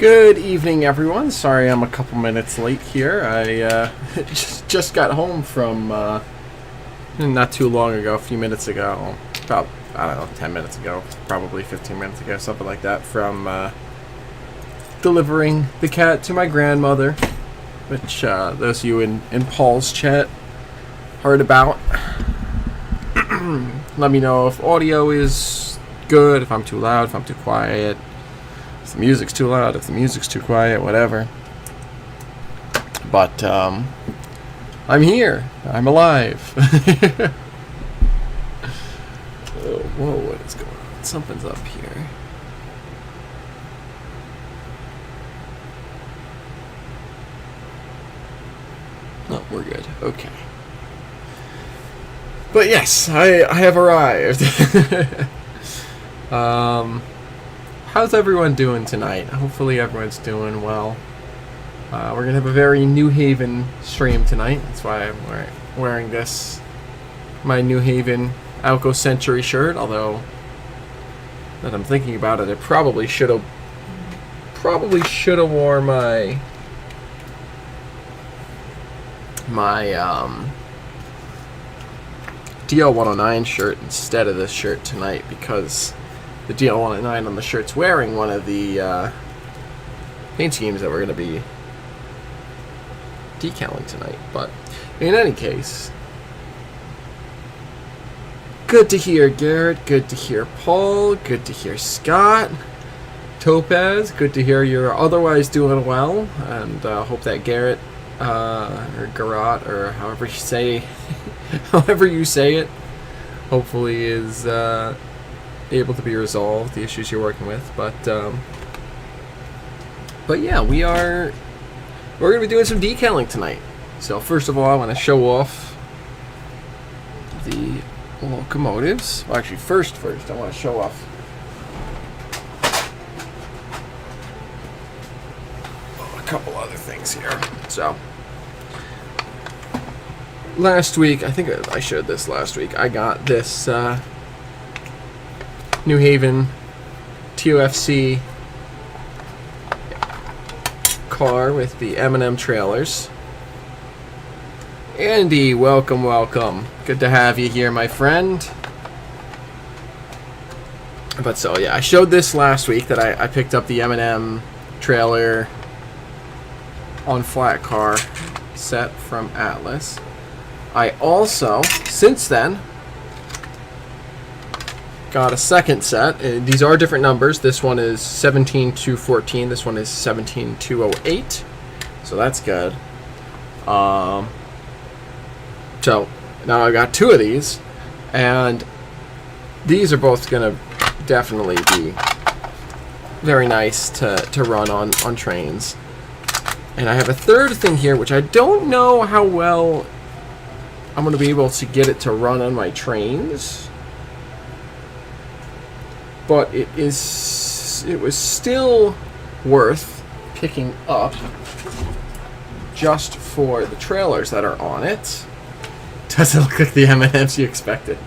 Good evening, everyone. Sorry I'm a couple minutes late here. I just got home from not too long ago, a few minutes ago, about, I don't know, 10 minutes ago, probably 15 minutes ago, something like that, from delivering the cat to my grandmother, which those of you in Paul's chat heard about. Let me know if audio is good, if I'm too loud, if I'm too quiet, if the music's too loud, if the music's too quiet, whatever. But I'm here. I'm alive. Oh, whoa, what is going on? Something's up here. No, we're good. Okay. But yes, I have arrived. How's everyone doing tonight? Hopefully everyone's doing well. We're going to have a very New Haven stream tonight. That's why I'm wearing this, my New Haven Alco Century shirt. Although, that I'm thinking about it, I probably should have worn my DL109 shirt instead of this shirt tonight, because the DL109 on the shirt's wearing one of the paint schemes that we're going to be decaling tonight. But in any case, good to hear Garrett, good to hear Paul, good to hear Scott, Topaz, good to hear you're otherwise doing well, and hope that Garrett or Garrot, or however you say it, hopefully is able to be resolved, the issues you're working with. But yeah, we're going to be doing some decaling tonight. So first of all, I want to show off the locomotives. Well, actually, first, I want to show off a couple other things here. So last week, I think I showed this last week, I got this New Haven TOFC car with the M&M trailers. Andy, welcome. Good to have you here, my friend. But so, yeah, I showed this last week that I picked up the M&M trailer on flat car set from Atlas. I also, since then, got a second set. These are different numbers. This one is 17214. This one is 17208. So that's good. So now I got two of these, and these are both gonna definitely be very nice to run on trains. And I have a third thing here, which I don't know how well I'm going to be able to get it to run on my trains, but it was still worth picking up just for the trailers that are on it. Doesn't look like the M&Ms you expected.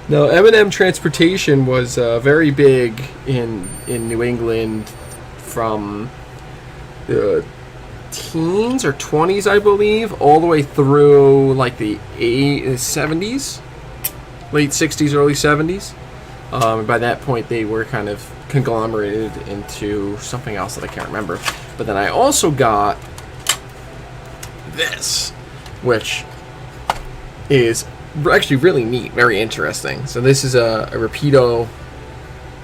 No, M&M transportation was very big in New England from the teens or 20s, I believe, all the way through like the 70s, late 60s, early 70s. By that point, they were kind of conglomerated into something else that I can't remember. But then I also got this, which is actually really neat, very interesting. So this is a Rapido,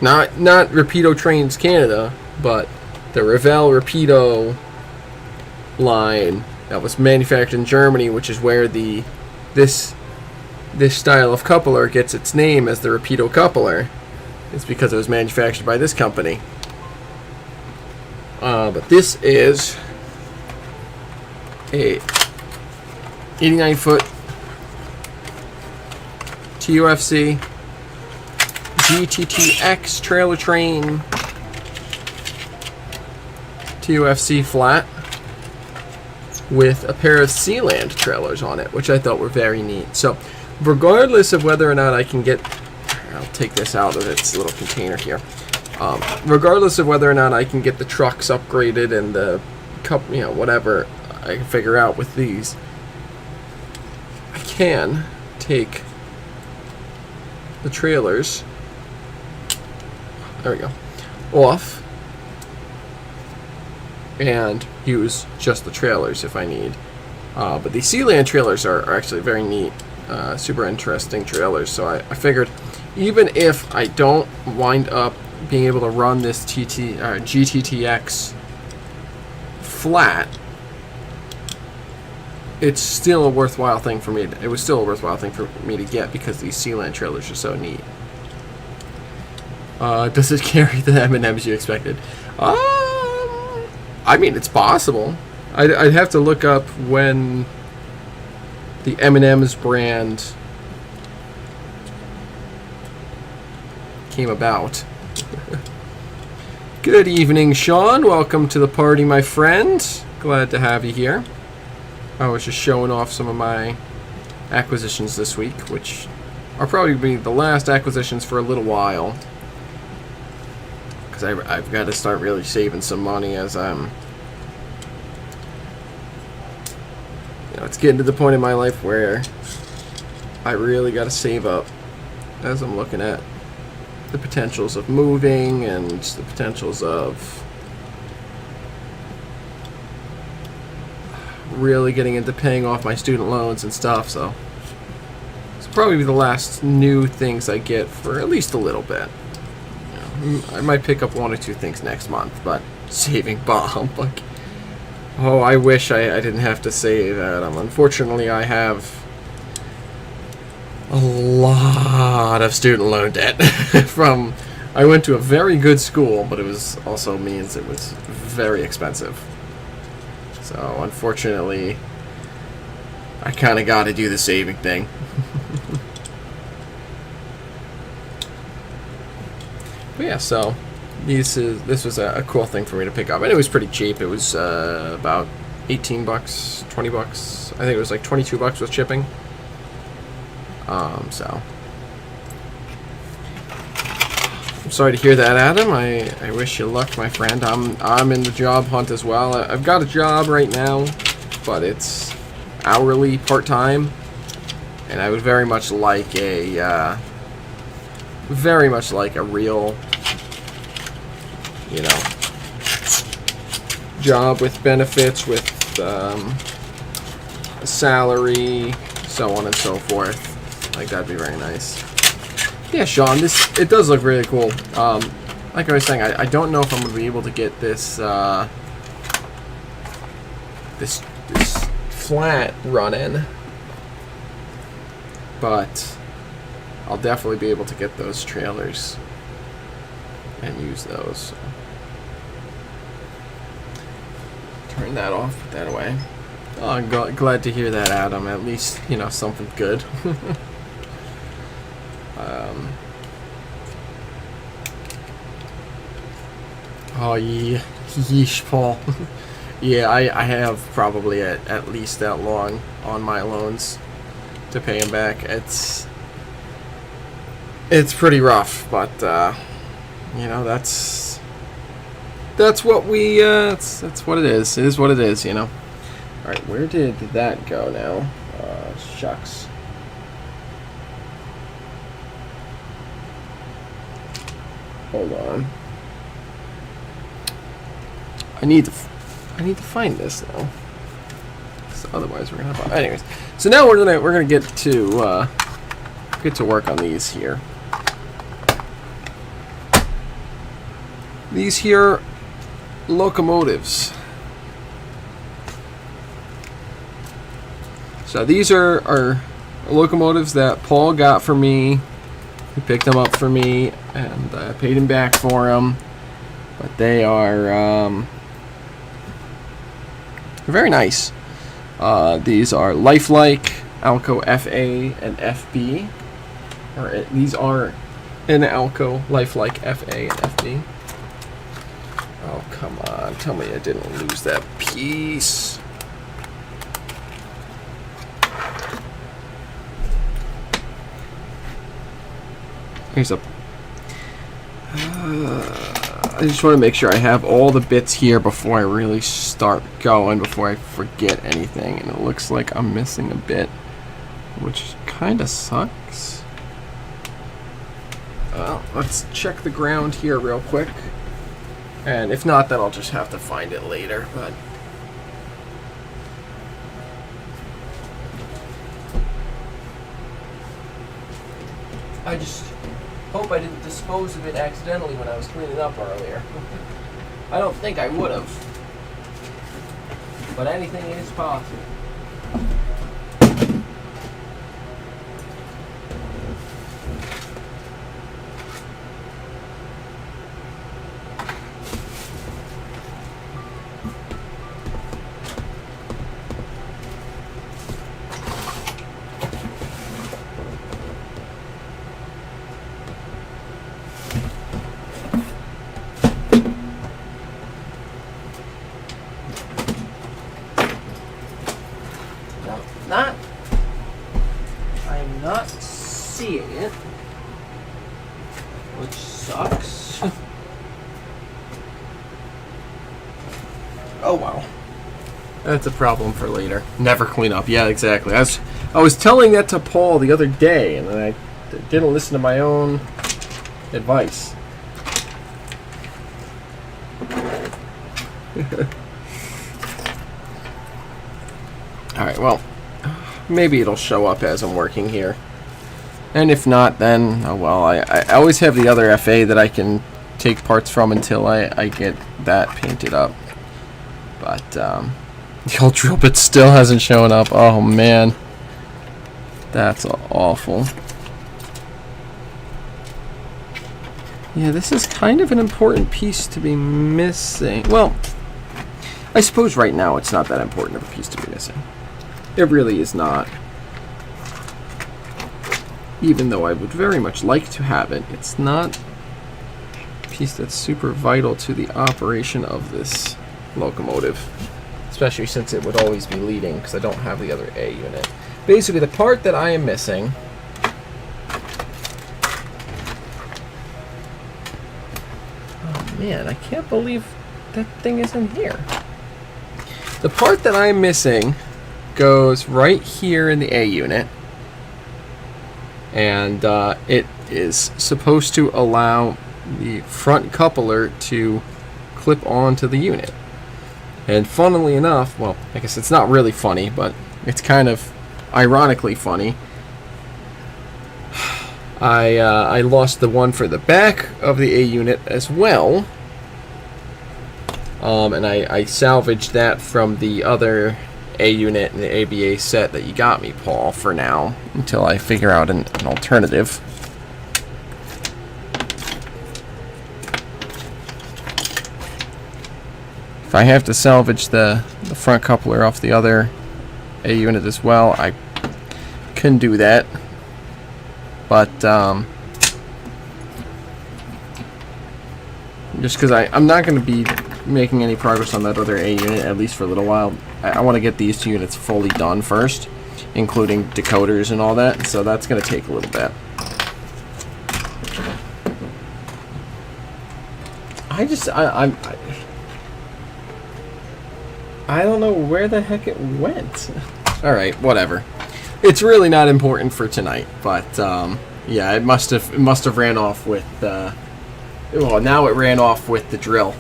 not Rapido Trains Canada, but the Revell Rapido line that was manufactured in Germany, which is where this style of coupler gets its name as the Rapido coupler. It's because it was manufactured by this company. But this is a 89-foot TOFC GTTX trailer train TOFC flat with a pair of Sealand trailers on it, which I thought were very neat. So regardless of whether or not I can get, I'll take this out of its little container here. Regardless of whether or not I can get the trucks upgraded and the whatever I can figure out with these, I can take the trailers, there we go, off and use just the trailers if I need. But these Sealand trailers are actually very neat, super interesting trailers. So I figured even if I don't wind up being able to run this GTTX flat, it's still a worthwhile thing for me. It was still a worthwhile thing for me to get because these Sealand trailers are so neat. Does it carry the M&Ms you expected? I mean, it's possible. I'd have to look up when the M&M's brand came about. Good evening, Sean. Welcome to the party, my friend. Glad to have you here. I was just showing off some of my acquisitions this week, which are probably be the last acquisitions for a little while. Because I've got to start really saving some money as I'm... it's getting to the point in my life where I really got to save up as I'm looking at the potentials of moving and the potentials of really getting into paying off my student loans and stuff. So it's probably the last new things I get for at least a little bit. I might pick up 1 or 2 things next month, but saving bomb. Like, oh, I wish I didn't have to save Adam. Unfortunately, I have a lot of student loan debt from... I went to a very good school, but it was also means it was very expensive. So, unfortunately, I kind of got to do the saving thing. But yeah, so this was a cool thing for me to pick up, and it was pretty cheap. It was about 18 bucks, 20 bucks. I think it was like 22 bucks with shipping. So I'm sorry to hear that, Adam. I wish you luck, my friend. I'm in the job hunt as well. I've got a job right now, but it's hourly, part-time, and I would very much like a real, job with benefits, with a salary, so on and so forth. Like, that'd be very nice. Yeah, Sean, it does look really cool. Like I was saying, I don't know if I'm going to be able to get this this flat running, but I'll definitely be able to get those trailers and use those. So. Turn that off, put that away. Oh, I'm glad to hear that, Adam. At least, something good. Oh, yeah. Yeesh, Paul. Yeah, I have probably at least that long on my loans to pay them back. It's pretty rough, but that's what we that's what it is. It is what it is, All right, where did that go now? Shucks. Hold on. I need to find this now. So otherwise, we're gonna have. Anyways, so now we're gonna get to work on these here. These here locomotives. So these are locomotives that Paul got for me. He picked them up for me, and I paid him back for them. But they are very nice. These are Life Like Alco FA and FB. These are an Alco Life Like FA and FB. Oh, come on. Tell me I didn't lose that piece. Here's a I just want to make sure I have all the bits here before I really start going, before I forget anything. And it looks like I'm missing a bit, which kind of sucks. Let's check the ground here real quick. And if not, then I'll just have to find it later. But I just hope I didn't dispose of it accidentally when I was cleaning up earlier. I don't think I would have. But anything is possible. I'm not seeing it, which sucks. Oh wow. That's a problem for later. Never clean up. Yeah, exactly. I was telling that to Paul the other day, and I didn't listen to my own advice. Alright, well, maybe it'll show up as I'm working here. And if not, then, oh well, I always have the other FA that I can take parts from until I get that painted up. But, the old drill bit still hasn't shown up. Oh, man. That's awful. Yeah, this is kind of an important piece to be missing. Well, I suppose right now it's not that important of a piece to be missing. It really is not. Even though I would very much like to have it, it's not a piece that's super vital to the operation of this locomotive. Especially since it would always be leading, because I don't have the other A unit. Basically, the part that I am missing... Oh man, I can't believe that thing is in here. The part that I'm missing goes right here in the A unit, and it is supposed to allow the front coupler to clip onto the unit. And funnily enough, well, I guess it's not really funny, but it's kind of ironically funny. I lost the one for the back of the A unit as well, and I salvaged that from the other A unit and the ABA set that you got me, Paul, for now, until I figure out an alternative. If I have to salvage the front coupler off the other A unit as well, I can do that. But just because I'm not going to be making any progress on that other A unit, at least for a little while. I want to get these two units fully done first, including decoders and all that, so that's going to take a little bit. I don't know where the heck it went. Alright, whatever. It's really not important for tonight, but yeah, it must have ran off with well, now it ran off with the drill.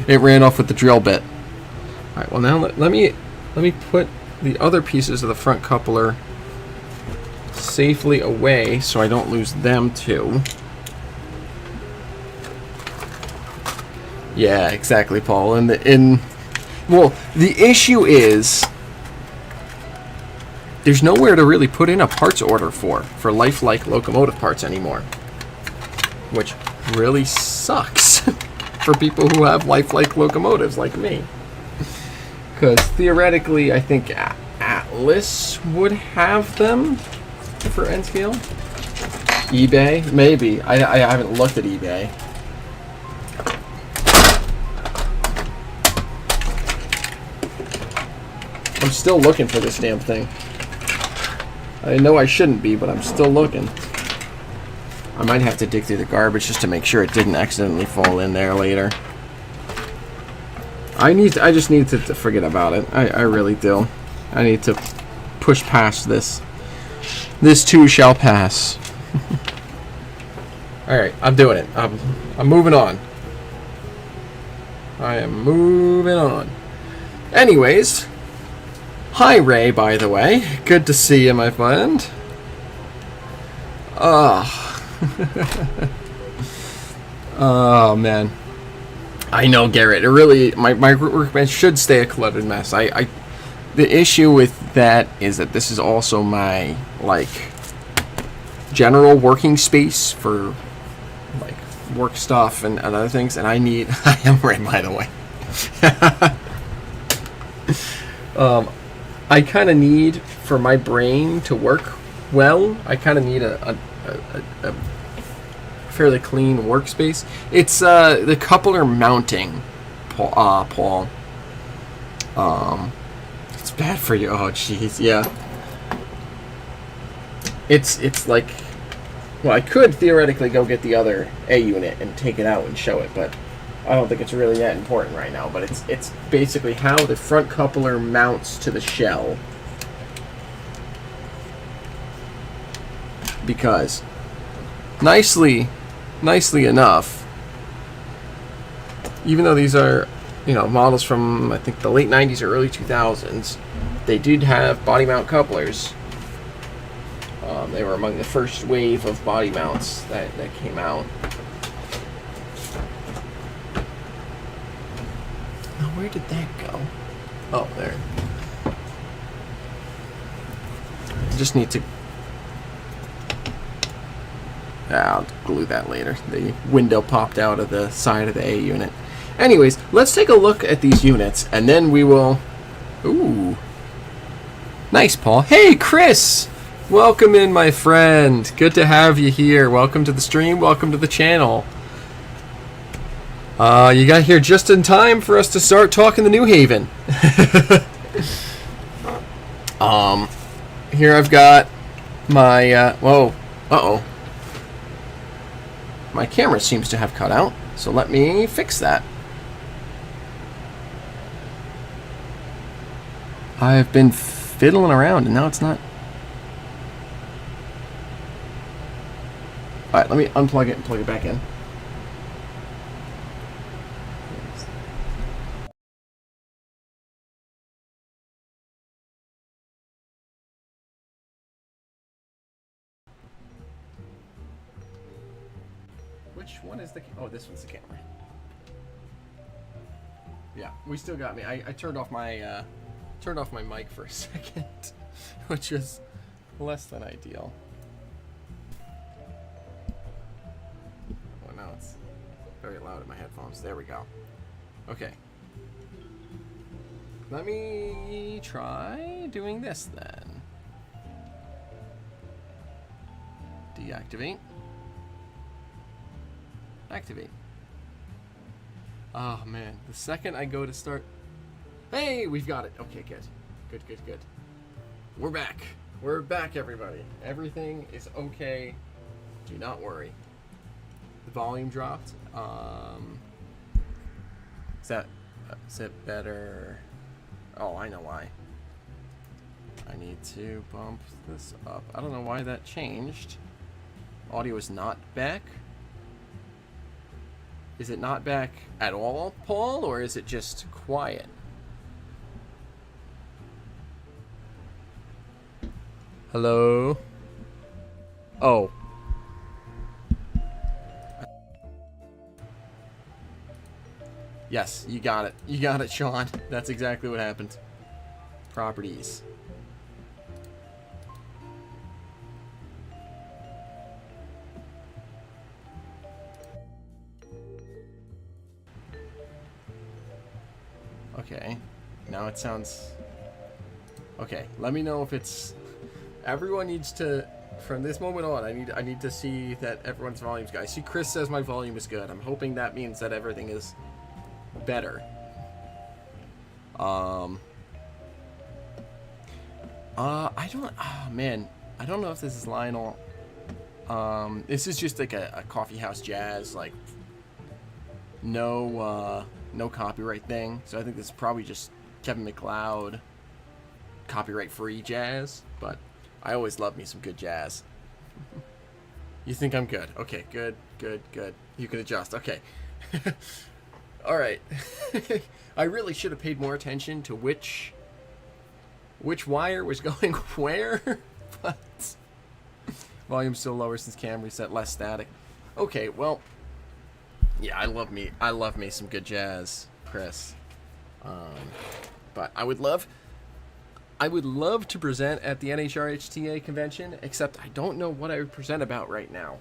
It ran off with the drill bit. Alright, well now let me put the other pieces of the front coupler safely away so I don't lose them too. Yeah, exactly, Paul. Well, the issue is there's nowhere to really put in a parts order for Life Like locomotive parts anymore, which really sucks for people who have Life Like locomotives like me. Because theoretically, I think Atlas would have them for N scale. eBay, maybe. I haven't looked at eBay. I'm still looking for this damn thing. I know I shouldn't be, but I'm still looking. I might have to dig through the garbage just to make sure it didn't accidentally fall in there later. I just need to forget about it. I really do. I need to push past this. This too shall pass. Alright, I'm doing it. I'm moving on. I am moving on. Anyways. Hi, Ray, by the way. Good to see you, my friend. Oh, man. I know, Garrett. It really... My workbench should stay a cluttered mess. The issue with that is that this is also my, like, general working space for, like, work stuff and other things, and I need... I am Ray, by the way. I kind of need, for my brain to work well, I kind of need a fairly clean workspace. It's the coupler mounting, Paul. It's bad for you. Oh, jeez, yeah. It's like, well, I could theoretically go get the other A unit and take it out and show it, but I don't think it's really that important right now. But it's basically how the front coupler mounts to the shell. Because nicely enough, even though these are, you know, models from I think the late 90s or early 2000s, they did have body mount couplers. They were among the first wave of body mounts that came out. Now, where did that go? Oh, there. I just need to... I'll glue that later. The window popped out of the side of the A unit. Anyways, let's take a look at these units, and then we will... Ooh. Nice, Paul. Hey, Chris! Welcome in, my friend. Good to have you here. Welcome to the stream. Welcome to the channel. You got here just in time for us to start talking the New Haven. Here I've got my... whoa. Uh-oh. My camera seems to have cut out, so let me fix that. I've been fiddling around and now it's not. Alright, let me unplug it and plug it back in. Which one is the... Oh, this one's the camera. Yeah, we still got me. I turned off my mic for a second, which was less than ideal. Oh, now it's very loud in my headphones. There we go. Okay. Let me try doing this then. Deactivate. Activate. Oh man, the second I go to start... Hey, we've got it. Okay, good. Good. We're back. We're back, everybody. Everything is okay. Do not worry. The volume dropped. Is it better? Oh, I know why. I need to bump this up. I don't know why that changed. Audio is not back. Is it not back at all, Paul, or is it just quiet? Hello? Oh. Yes, you got it. You got it, Sean. That's exactly what happened. Properties. Okay, now it sounds... Okay, let me know if it's... Everyone needs to... From this moment on, I need to see that everyone's volume's good. I see Chris says my volume is good. I'm hoping that means that everything is better. I don't... Oh, man. I don't know if this is Lionel. This is just like a coffee house jazz, like no copyright thing. So I think this is probably just Kevin MacLeod copyright free jazz. But I always love me some good jazz. You think I'm good? Okay, good. You can adjust. Okay. All right. I really should have paid more attention to which wire was going where, but volume's still lower since cam reset, less static. Okay, well, yeah, I love me some good jazz, Chris. But I would love to present at the NHRHTA convention, except I don't know what I would present about right now.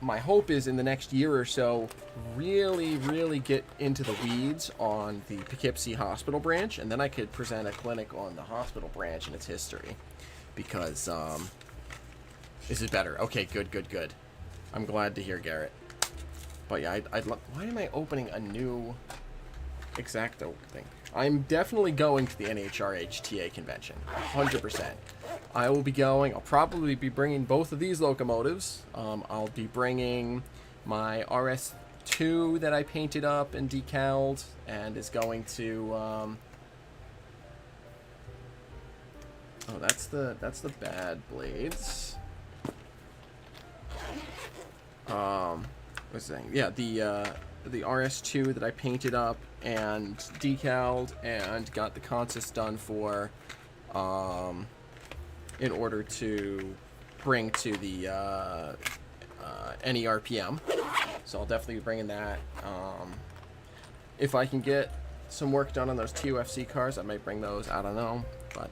My hope is in the next year or so, really get into the weeds on the Poughkeepsie Hospital branch, and then I could present a clinic on the hospital branch and its history. Because, this is better. Okay, good. I'm glad to hear, Garrett. But yeah, I'd love... Why am I opening a new Exacto thing? I'm definitely going to the NHRHTA convention. 100%. I will be going. I'll probably be bringing both of these locomotives. I'll be bringing my RS2 that I painted up and decaled, and is going to... oh, that's the bad blades. What's the thing? Yeah, the RS2 that I painted up and decaled and got the consist done for, in order to bring to the NERPM. So I'll definitely be bringing that. If I can get some work done on those TUFC cars, I might bring those. I don't know, but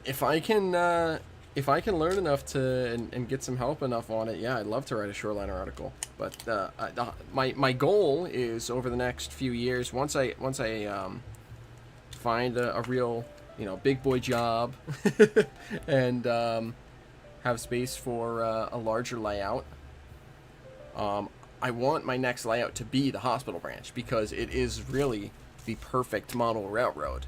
if I can learn enough to and get some help enough on it, yeah, I'd love to write a Shoreliner article. But my goal is over the next few years, once I find a real, big boy job and have space for a larger layout. I want my next layout to be the hospital branch, because it is really the perfect model railroad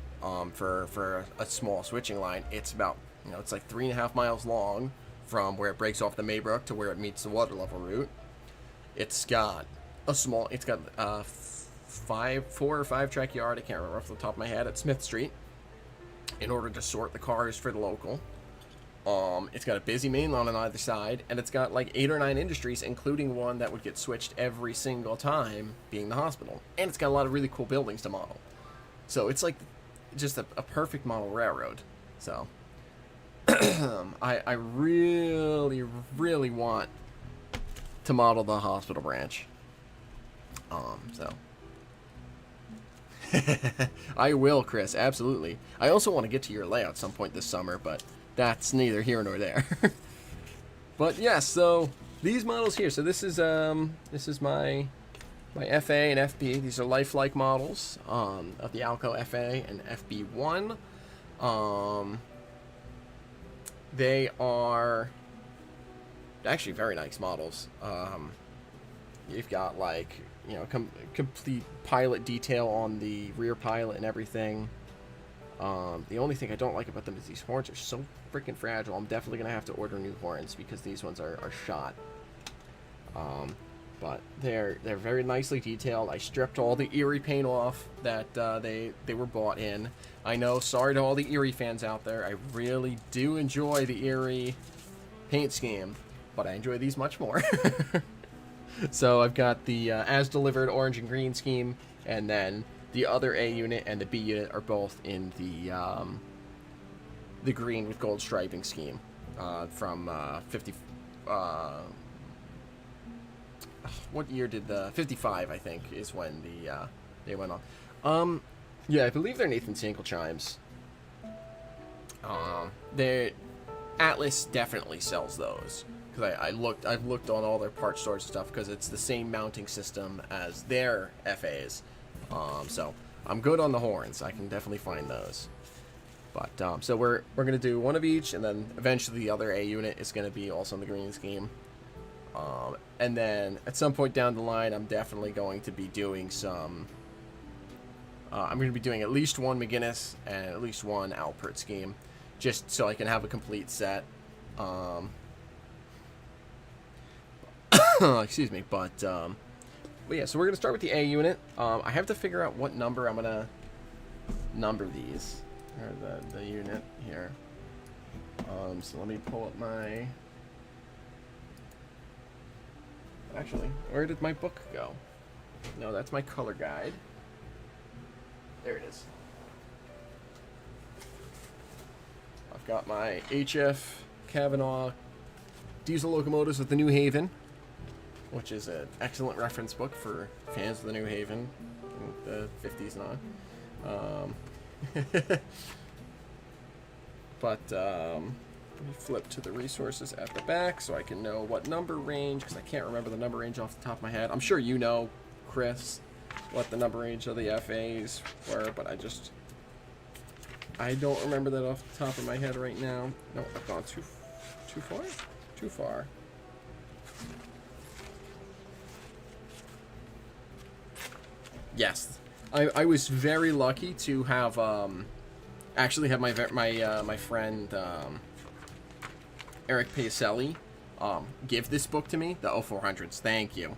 for a small switching line. It's about, it's like 3.5 miles long from where it breaks off the Maybrook to where it meets the water level route. It's got a 4 or 5 track yard, I can't remember off the top of my head, at Smith Street, in order to sort the cars for the local. It's got a busy main line on either side, and it's got like 8 or 9 industries, including one that would get switched every single time, being the hospital. And it's got a lot of really cool buildings to model. So it's like just a perfect model railroad. So I really want to model the hospital branch. So I will, Chris, absolutely. I also want to get to your layout some point this summer, but that's neither here nor there. But yeah, so these models here. So this is my FA and FB. These are lifelike models of the Alco FA and FB1. They are actually very nice models. You've got like, complete pilot detail on the rear pilot and everything. The only thing I don't like about them is these horns are so freaking fragile. I'm definitely going to have to order new horns because these ones are shot. But they're very nicely detailed. I stripped all the Erie paint off that they were bought in. I know, sorry to all the Erie fans out there. I really do enjoy the Erie paint scheme, but I enjoy these much more. So I've got the as-delivered orange and green scheme, and then the other A unit and the B unit are both in the green with gold striping scheme from 50. What year did the 55? I think is when they went on. Yeah, I believe they're Nathan Single chimes. They Atlas definitely sells those. Because I've looked on all their parts stores and stuff, because it's the same mounting system as their FAs. So I'm good on the horns. I can definitely find those. But so we're gonna do one of each, and then eventually the other A unit is gonna be also in the green scheme. And then at some point down the line, I'm definitely going to be doing some. I'm going to be doing at least one McGinnis and at least one Alpert scheme, just so I can have a complete set. Excuse me, but yeah, so we're gonna start with the A unit. I have to figure out what number I'm gonna number these, or the unit here. So let me pull up my. Actually, where did my book go? No, that's my color guide. There it is. I've got my HF Kavanaugh diesel locomotives with the New Haven, which is an excellent reference book for fans of the New Haven in the 50s and on. But let me flip to the resources at the back so I can know what number range, because I can't remember the number range off the top of my head. I'm sure you know, Chris, what the number range of the FAs were, but I don't remember that off the top of my head right now. No, I've gone too far? Too far. Yes, I was very lucky to have actually have my friend Eric Pacelli give this book to me, the 0400s. Thank you.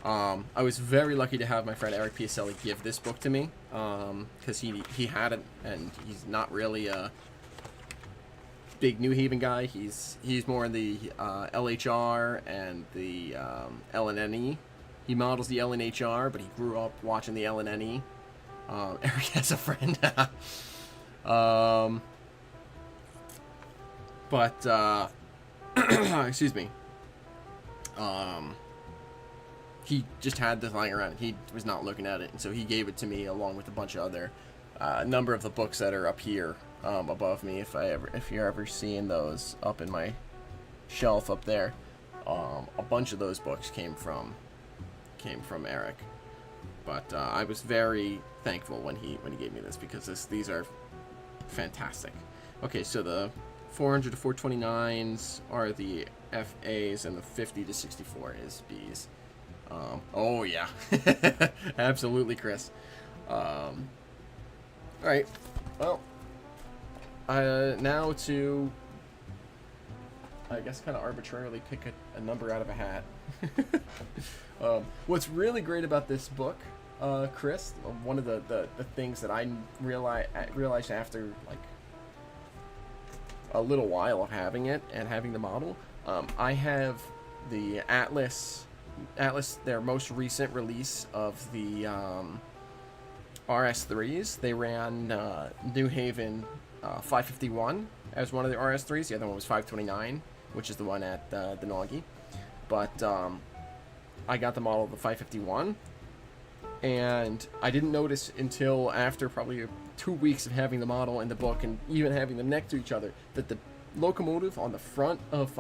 I was very lucky to have my friend Eric Pacelli give this book to me, because he had it, and he's not really a big New Haven guy. He's more in the LHR and the LNNE. He models the LNHR, but he grew up watching the LNNE. Eric has a friend. But excuse me. He just had this lying around. He was not looking at it, and so he gave it to me along with a bunch of other number of the books that are up here above me. If you're ever seeing those up in my shelf up there, a bunch of those books came from Eric. But I was very thankful when he gave me this, because these are fantastic. Okay, so the 400 to 429s are the FAs, and the 50 to 64 is Bs. Oh yeah, absolutely, Chris. All right, well, now to, I guess, kind of arbitrarily pick a number out of a hat. What's really great about this book, Chris, one of the things that I realized after like a little while of having it and having the model, I have the Atlas, their most recent release of the RS3s. They ran New Haven 551 as one of the RS3s. The other one was 529, which is the one at the Noggy. But I got the model of the 551, and I didn't notice until after probably 2 weeks of having the model in the book and even having them next to each other that the locomotive on the front of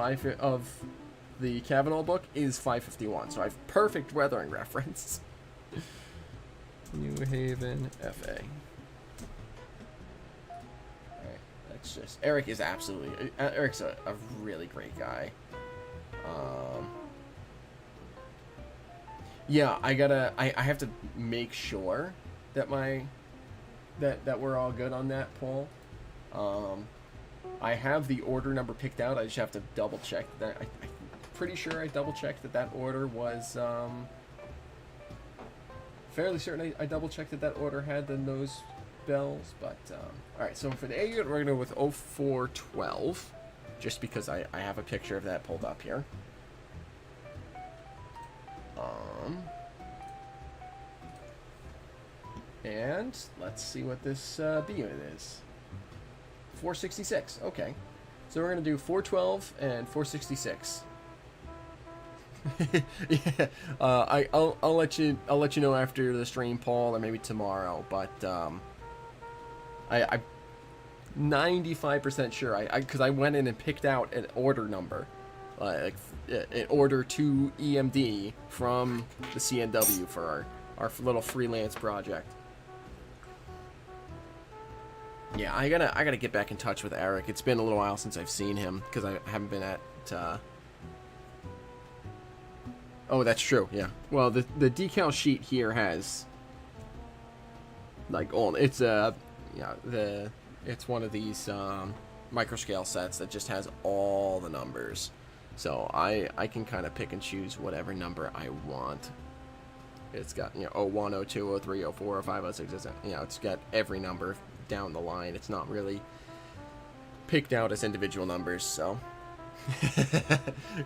the Kavanaugh book is 551. So I have perfect weathering reference. New Haven FA. Alright, that's just... Eric is absolutely... Eric's a really great guy. Yeah, I have to make sure that that we're all good on that poll. I have the order number picked out. I just have to double check that. I'm pretty sure I double checked that order was fairly certain I double checked that order had the nose bells. But alright, so for the A unit, we're going to go with 0412, just because I have a picture of that pulled up here. And let's see what this B unit is. 466. Okay, so we're gonna do 412 and 466. Yeah, I'll let you know after the stream, Paul, or maybe tomorrow. But I'm 95% sure because I went in and picked out an order number, like an order to EMD from the CNW for our little freelance project. Yeah, I gotta get back in touch with Eric. It's been a little while since I've seen him because I haven't been at. Oh, that's true. Yeah. Well, the decal sheet here has like all it's it's one of these microscale sets that just has all the numbers. So I can kind of pick and choose whatever number I want. It's got, you know, 01, 02, 03, 04, 05, 06, you know, it's got every number down the line. It's not really picked out as individual numbers, so.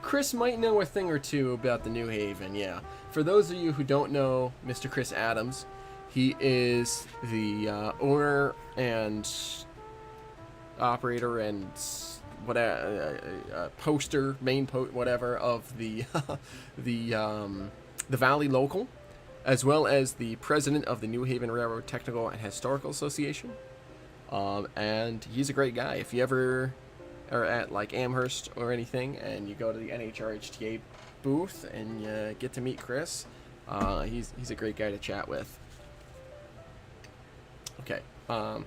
Chris might know a thing or two about the New Haven, yeah. For those of you who don't know Mr. Chris Adams, he is the owner and operator and poster, whatever, of the the Valley Local, as well as the president of the New Haven Railroad Technical and Historical Association. And he's a great guy. If you ever are at like Amherst or anything and you go to the NHRHTA booth and you get to meet Chris, he's a great guy to chat with. Okay, A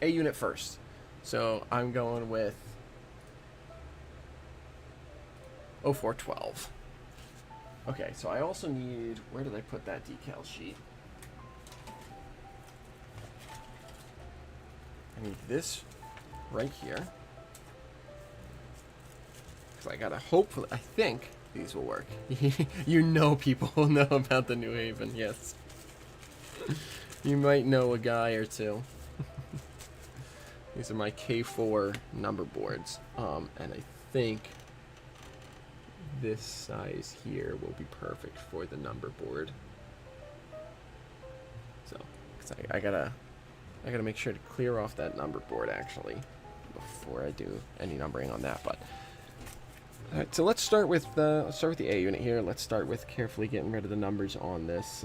unit first. So I'm going with 0412. Okay, so I also need, where did I put that decal sheet? I need this right here. Because I gotta hopefully, I think these will work. You know people will know about the New Haven, yes. You might know a guy or two. These are my K4 number boards. And I think this size here will be perfect for the number board. So, cause I gotta make sure to clear off that number board actually before I do any numbering on that. But all right, so let's start with the A unit here. Let's start with carefully getting rid of the numbers on this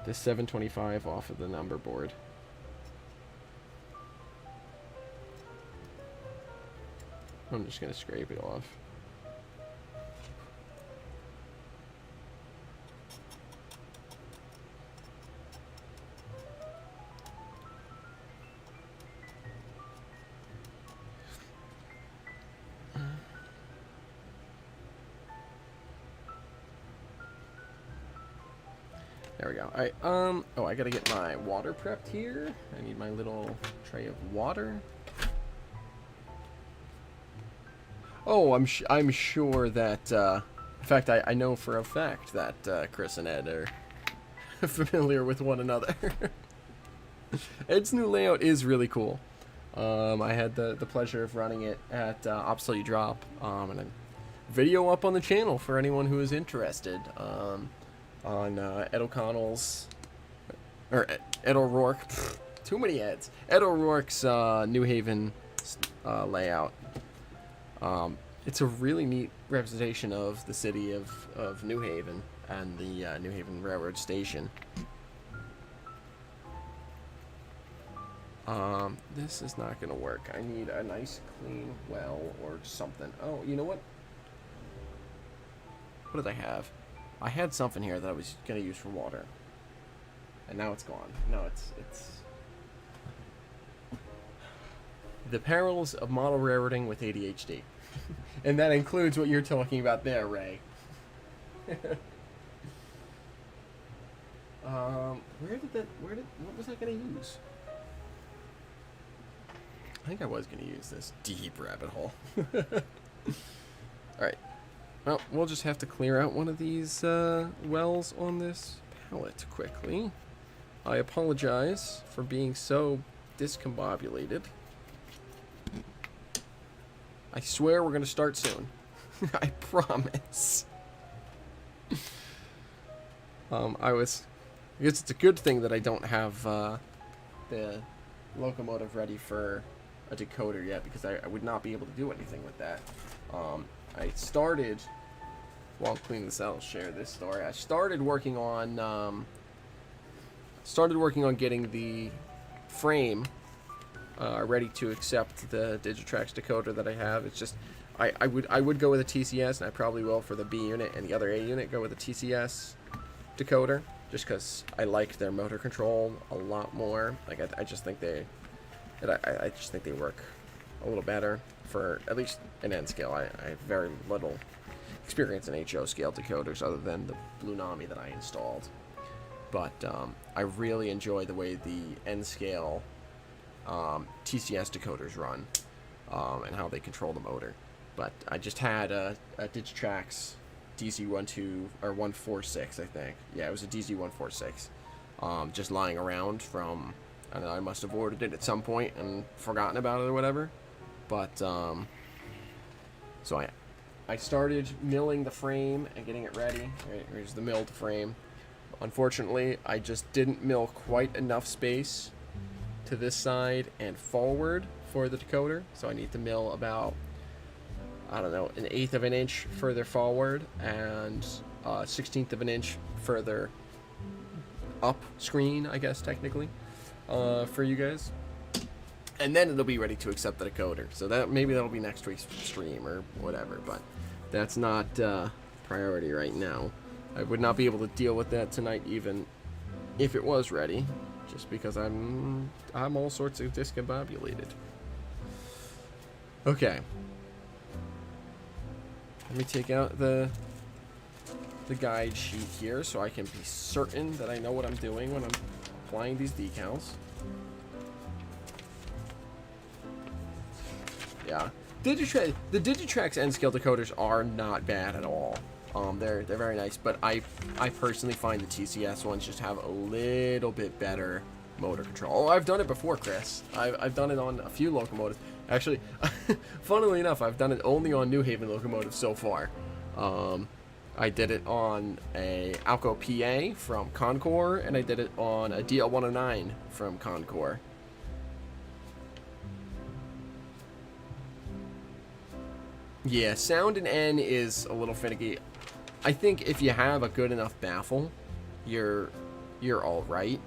this 725 off of the number board. I'm just gonna scrape it off. There we go. Alright, oh, I gotta get my water prepped here. I need my little tray of water. Oh, I'm sure that, in fact, I know for a fact that Chris and Ed are familiar with one another. Ed's new layout is really cool. I had the pleasure of running it at Obsolete Drop, and a video up on the channel for anyone who is interested. On Ed O'Connell's, or Ed O'Rourke, too many Eds. Ed O'Rourke's New Haven layout. It's a really neat representation of the city of New Haven and the New Haven Railroad Station. This is not gonna work. I need a nice clean well or something. Oh, you know what? What did I have? I had something here that I was gonna use for water, and now it's gone. No, it's the perils of model railroading with ADHD, and that includes what you're talking about there, Ray. What was I gonna use? I think I was gonna use this deep rabbit hole. All right. Well, we'll just have to clear out one of these wells on this pallet quickly. I apologize for being so discombobulated. I swear we're going to start soon. I promise. I guess it's a good thing that I don't have the locomotive ready for a decoder yet, because I would not be able to do anything with that. I started, while I'm cleaning this out, I'll share this story. I started working on getting the frame ready to accept the Digitrax decoder that I have. It's just, I would go with a TCS, and I probably will for the B unit, and the other A unit go with a TCS decoder, just because I like their motor control a lot more. Like I just think they work a little better for at least an N scale. I have very little experience in HO scale decoders other than the Blue Nami that I installed. But I really enjoy the way the N scale TCS decoders run. and how they control the motor. But I just had a Digitrax DZ12 or 146, I think. Yeah, it was a DZ146, just lying around from, I don't know, I must have ordered it at some point and forgotten about it or whatever. But so I started milling the frame and getting it ready. Right, here's the milled frame. Unfortunately, I just didn't mill quite enough space to this side and forward for the decoder, so I need to mill about, I don't know, 1/8 of an inch further forward and 1/16 of an inch further up screen, I guess, technically, for you guys. And then it'll be ready to accept the decoder. So that maybe that'll be next week's stream or whatever, but that's not priority right now. I would not be able to deal with that tonight, even if it was ready, just because I'm all sorts of discombobulated. Okay. Let me take out the guide sheet here so I can be certain that I know what I'm doing when I'm applying these decals. Yeah, the Digitrax N-scale decoders are not bad at all. They're very nice, but I personally find the TCS ones just have a little bit better motor control. Oh, I've done it before, Chris. I've done it on a few locomotives. Actually, funnily enough, I've done it only on New Haven locomotives so far. I did it on a Alco PA from Concor, and I did it on a DL109 from Concor. Yeah, sound in N is a little finicky. I think if you have a good enough baffle, you're all right.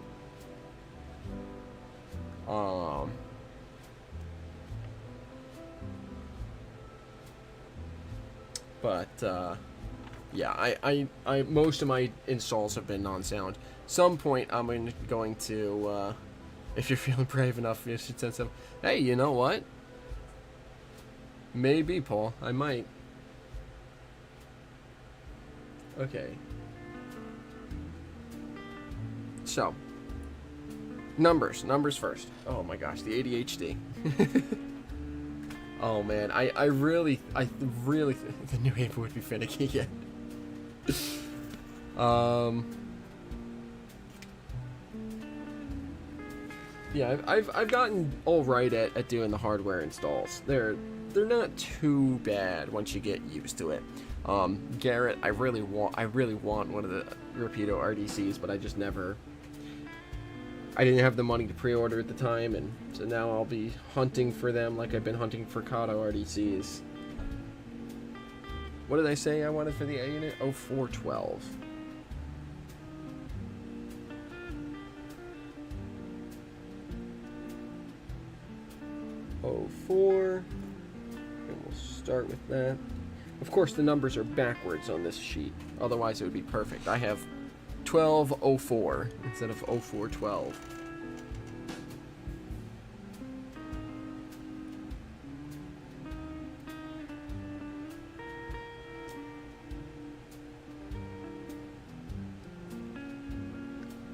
Yeah, I most of my installs have been non-sound. Some point I'm going to, if you're feeling brave enough, you should send some. Hey, you know what? Maybe, Paul. I might. Okay. So, numbers first. Oh my gosh, the ADHD. Oh man, I really think the New Haven would be finicky yet. Yeah, I've gotten all right at doing the hardware installs. They're not too bad once you get used to it. Garrett, I really want one of the Rapido RDCs, but I just never. I didn't have the money to pre-order at the time, and so now I'll be hunting for them like I've been hunting for Kato RDCs. What did I say I wanted for the A unit? 0412. '04. And we'll start with that. Of course, the numbers are backwards on this sheet. Otherwise, it would be perfect. I have 1204 instead of 0412.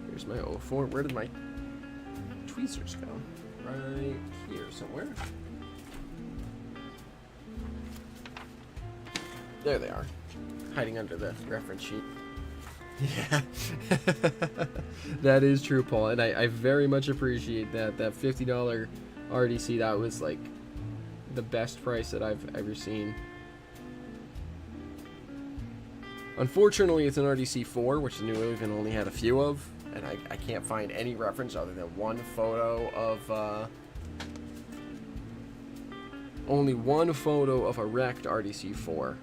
Here's my 04. Where did my tweezers go? Right here somewhere. There they are, hiding under the reference sheet. Yeah, that is true, Paul, and I very much appreciate that. That $50 RDC, that was like the best price that I've ever seen. Unfortunately, it's an RDC4, which the New Haven only had a few of, and I can't find any reference other than one photo of only one photo of a wrecked RDC4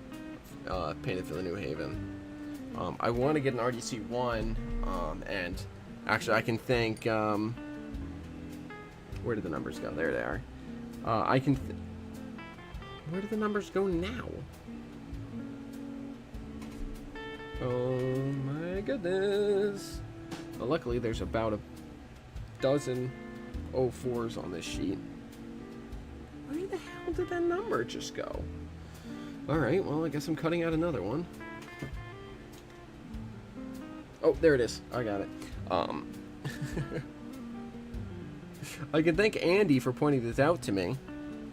painted for the New Haven. I want to get an RDC1, and actually I can thank, where did the numbers go? There they are. Where do the numbers go now? Oh my goodness. Well, luckily there's about a dozen 04s on this sheet. Where the hell did that number just go? Alright, well, I guess I'm cutting out another one. Oh, there it is. I got it. I can thank Andy for pointing this out to me.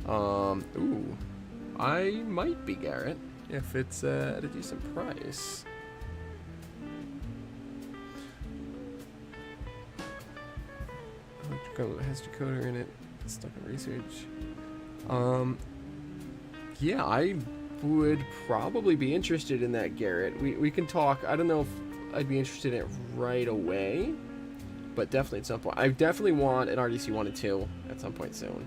Ooh, I might be, Garrett, if it's at a decent price. Electrical has decoder in it. Stuck in research. Yeah, I would probably be interested in that, Garrett. We can talk. I don't know if I'd be interested in it right away, but definitely at some point. I definitely want an RDC 1 and 2 at some point soon.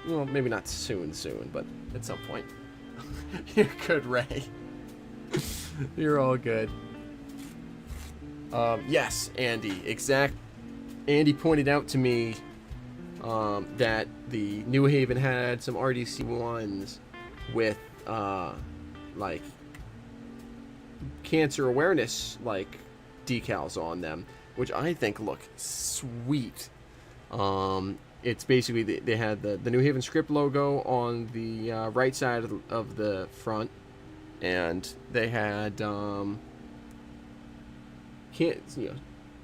Well, maybe not soon, but at some point. You're good, Ray. You're all good. Yes, Andy. Andy pointed out to me that the New Haven had some RDC 1s with like cancer awareness like decals on them, which I think look sweet. It's basically they had the New Haven script logo on the right side of the front, and they had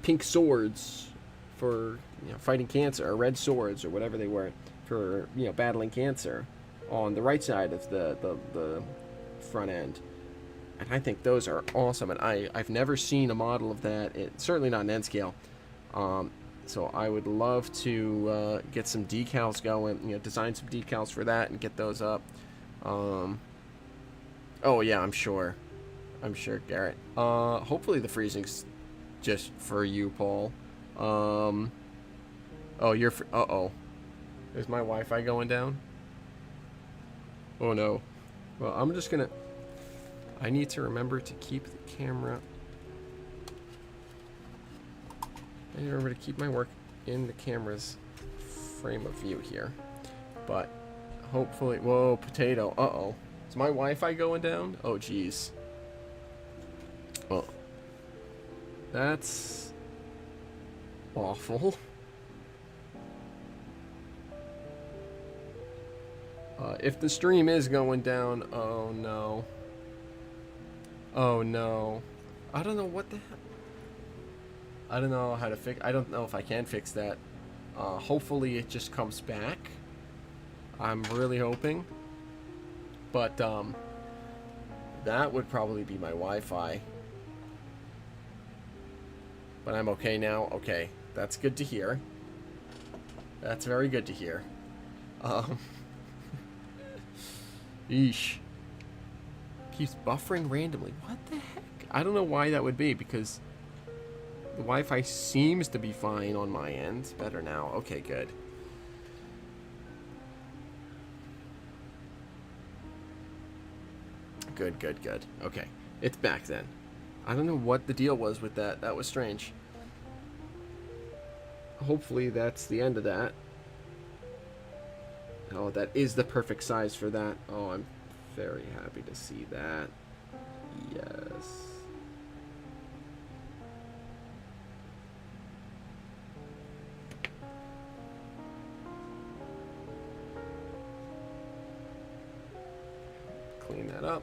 pink swords for fighting cancer, or red swords, or whatever they were for battling cancer on the right side of the front end. And I think those are awesome, and I've never seen a model of that. Certainly not an N scale. So I would love to get some decals going, design some decals for that and get those up. Oh yeah, I'm sure, Garrett. Hopefully the freezing's just for you, Paul. Oh, you're uh-oh. Is my Wi-Fi going down? Oh no. Well, I'm just gonna... I need to remember to keep the camera... I need to remember to keep my work in the camera's frame of view here. But hopefully... Whoa, potato. Uh-oh. Is my Wi-Fi going down? Oh, jeez. Well, that's awful. If the stream is going down, oh no. Oh no. I don't know what the hell. I don't know how to fix. I don't know if I can fix that. Hopefully it just comes back. I'm really hoping. But that would probably be my Wi-Fi. But I'm okay now. Okay, that's good to hear. That's very good to hear. Eesh. Keeps buffering randomly. What the heck? I don't know why that would be, because the Wi-Fi seems to be fine on my end. Better now. Okay, good. Good. Okay. It's back then. I don't know what the deal was with that. That was strange. Hopefully that's the end of that. Oh, that is the perfect size for that. Oh, I'm very happy to see that. Yes. Clean that up.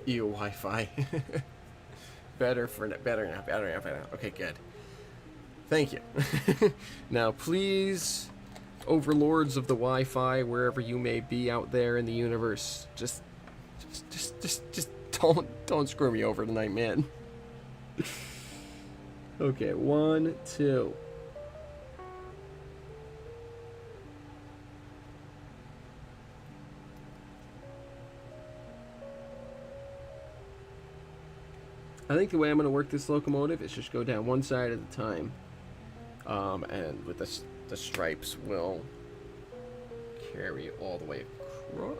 Ew, Wi-Fi. Better now. Okay, good. Thank you. Now, please, overlords of the Wi-Fi, wherever you may be out there in the universe, just don't screw me over tonight, man. Okay, 1, 2. I think the way I'm going to work this locomotive is just go down one side at a time. And with the stripes will carry all the way across.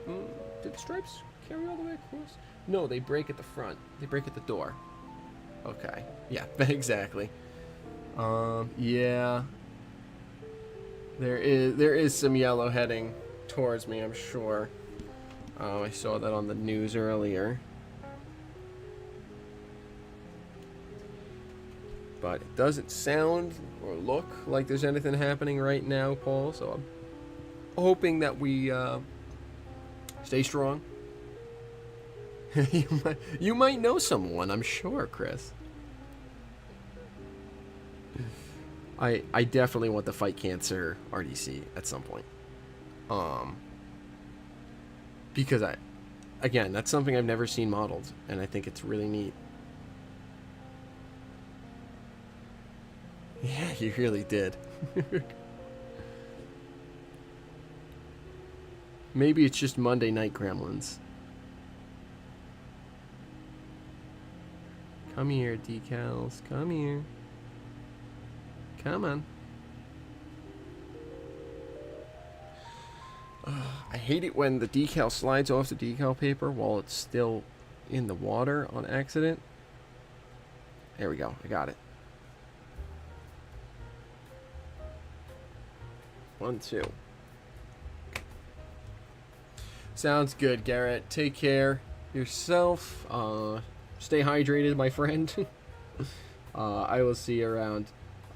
Did the stripes carry all the way across? No, they break at the front. They break at the door. Okay. Yeah, exactly. Yeah. There is some yellow heading towards me, I'm sure. I saw that on the news earlier. But it doesn't sound or look like there's anything happening right now, Paul. So I'm hoping that we stay strong. You might know someone, I'm sure, Chris. I definitely want the Fight Cancer RDC at some point. because again, that's something I've never seen modeled, and I think it's really neat. Yeah, you really did. Maybe it's just Monday night gremlins. Come here, decals. Come here. Come on. I hate it when the decal slides off the decal paper while it's still in the water on accident. There we go. I got it. 1, 2. Sounds good, Garrett. Take care yourself. Stay hydrated, my friend. I will see you around.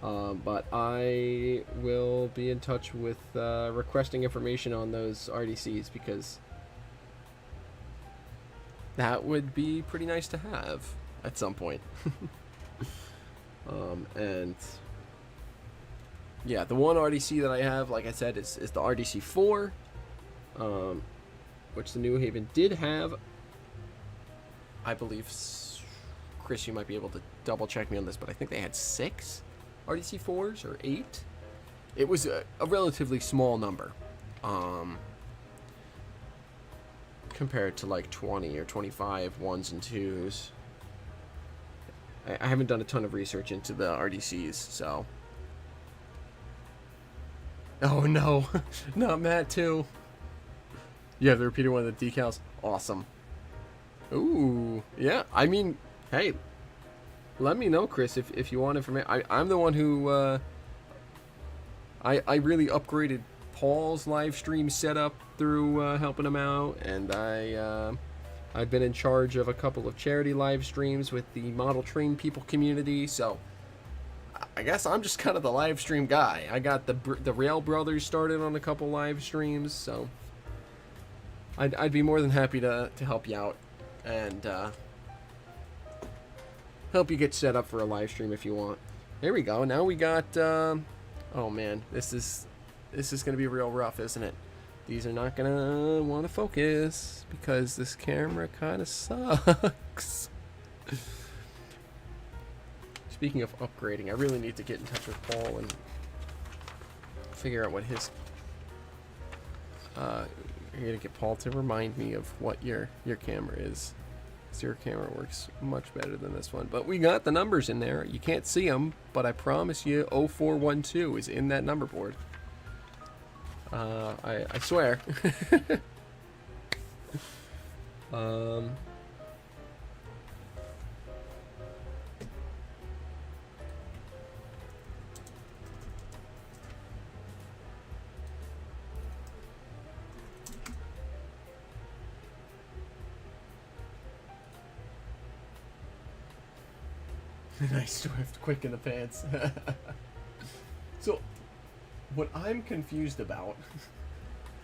But I will be in touch with requesting information on those RDCs, because that would be pretty nice to have at some point. And yeah, the one RDC that I have, like I said, is the RDC 4, which the New Haven did have. I believe, Chris, you might be able to double check me on this, but I think they had 6 RDC 4s or 8. It was a relatively small number, compared to like 20 or 25 1s and 2s. I haven't done a ton of research into the RDCs, so. Oh no, not Matt too. You have the repeater one of the decals. Awesome. Ooh, yeah. I mean, hey, let me know, Chris, if you want information. I'm the one who I really upgraded Paul's live stream setup through helping him out, and I've been in charge of a couple of charity live streams with the Model Train People community. So I guess I'm just kind of the live stream guy. I got the Rail Brothers started on a couple live streams, so I'd be more than happy to help you out and help you get set up for a live stream if you want. There we go. Now we got. Oh man, this is gonna be real rough, isn't it? These are not gonna want to focus because this camera kind of sucks. Speaking of upgrading, I really need to get in touch with Paul and figure out what his. You're gonna get Paul to remind me of what your camera is. Because your camera works much better than this one. But we got the numbers in there. You can't see them, but I promise you 0412 is in that number board. I swear. Nice Swift, quick in the pants. So, what I'm confused about,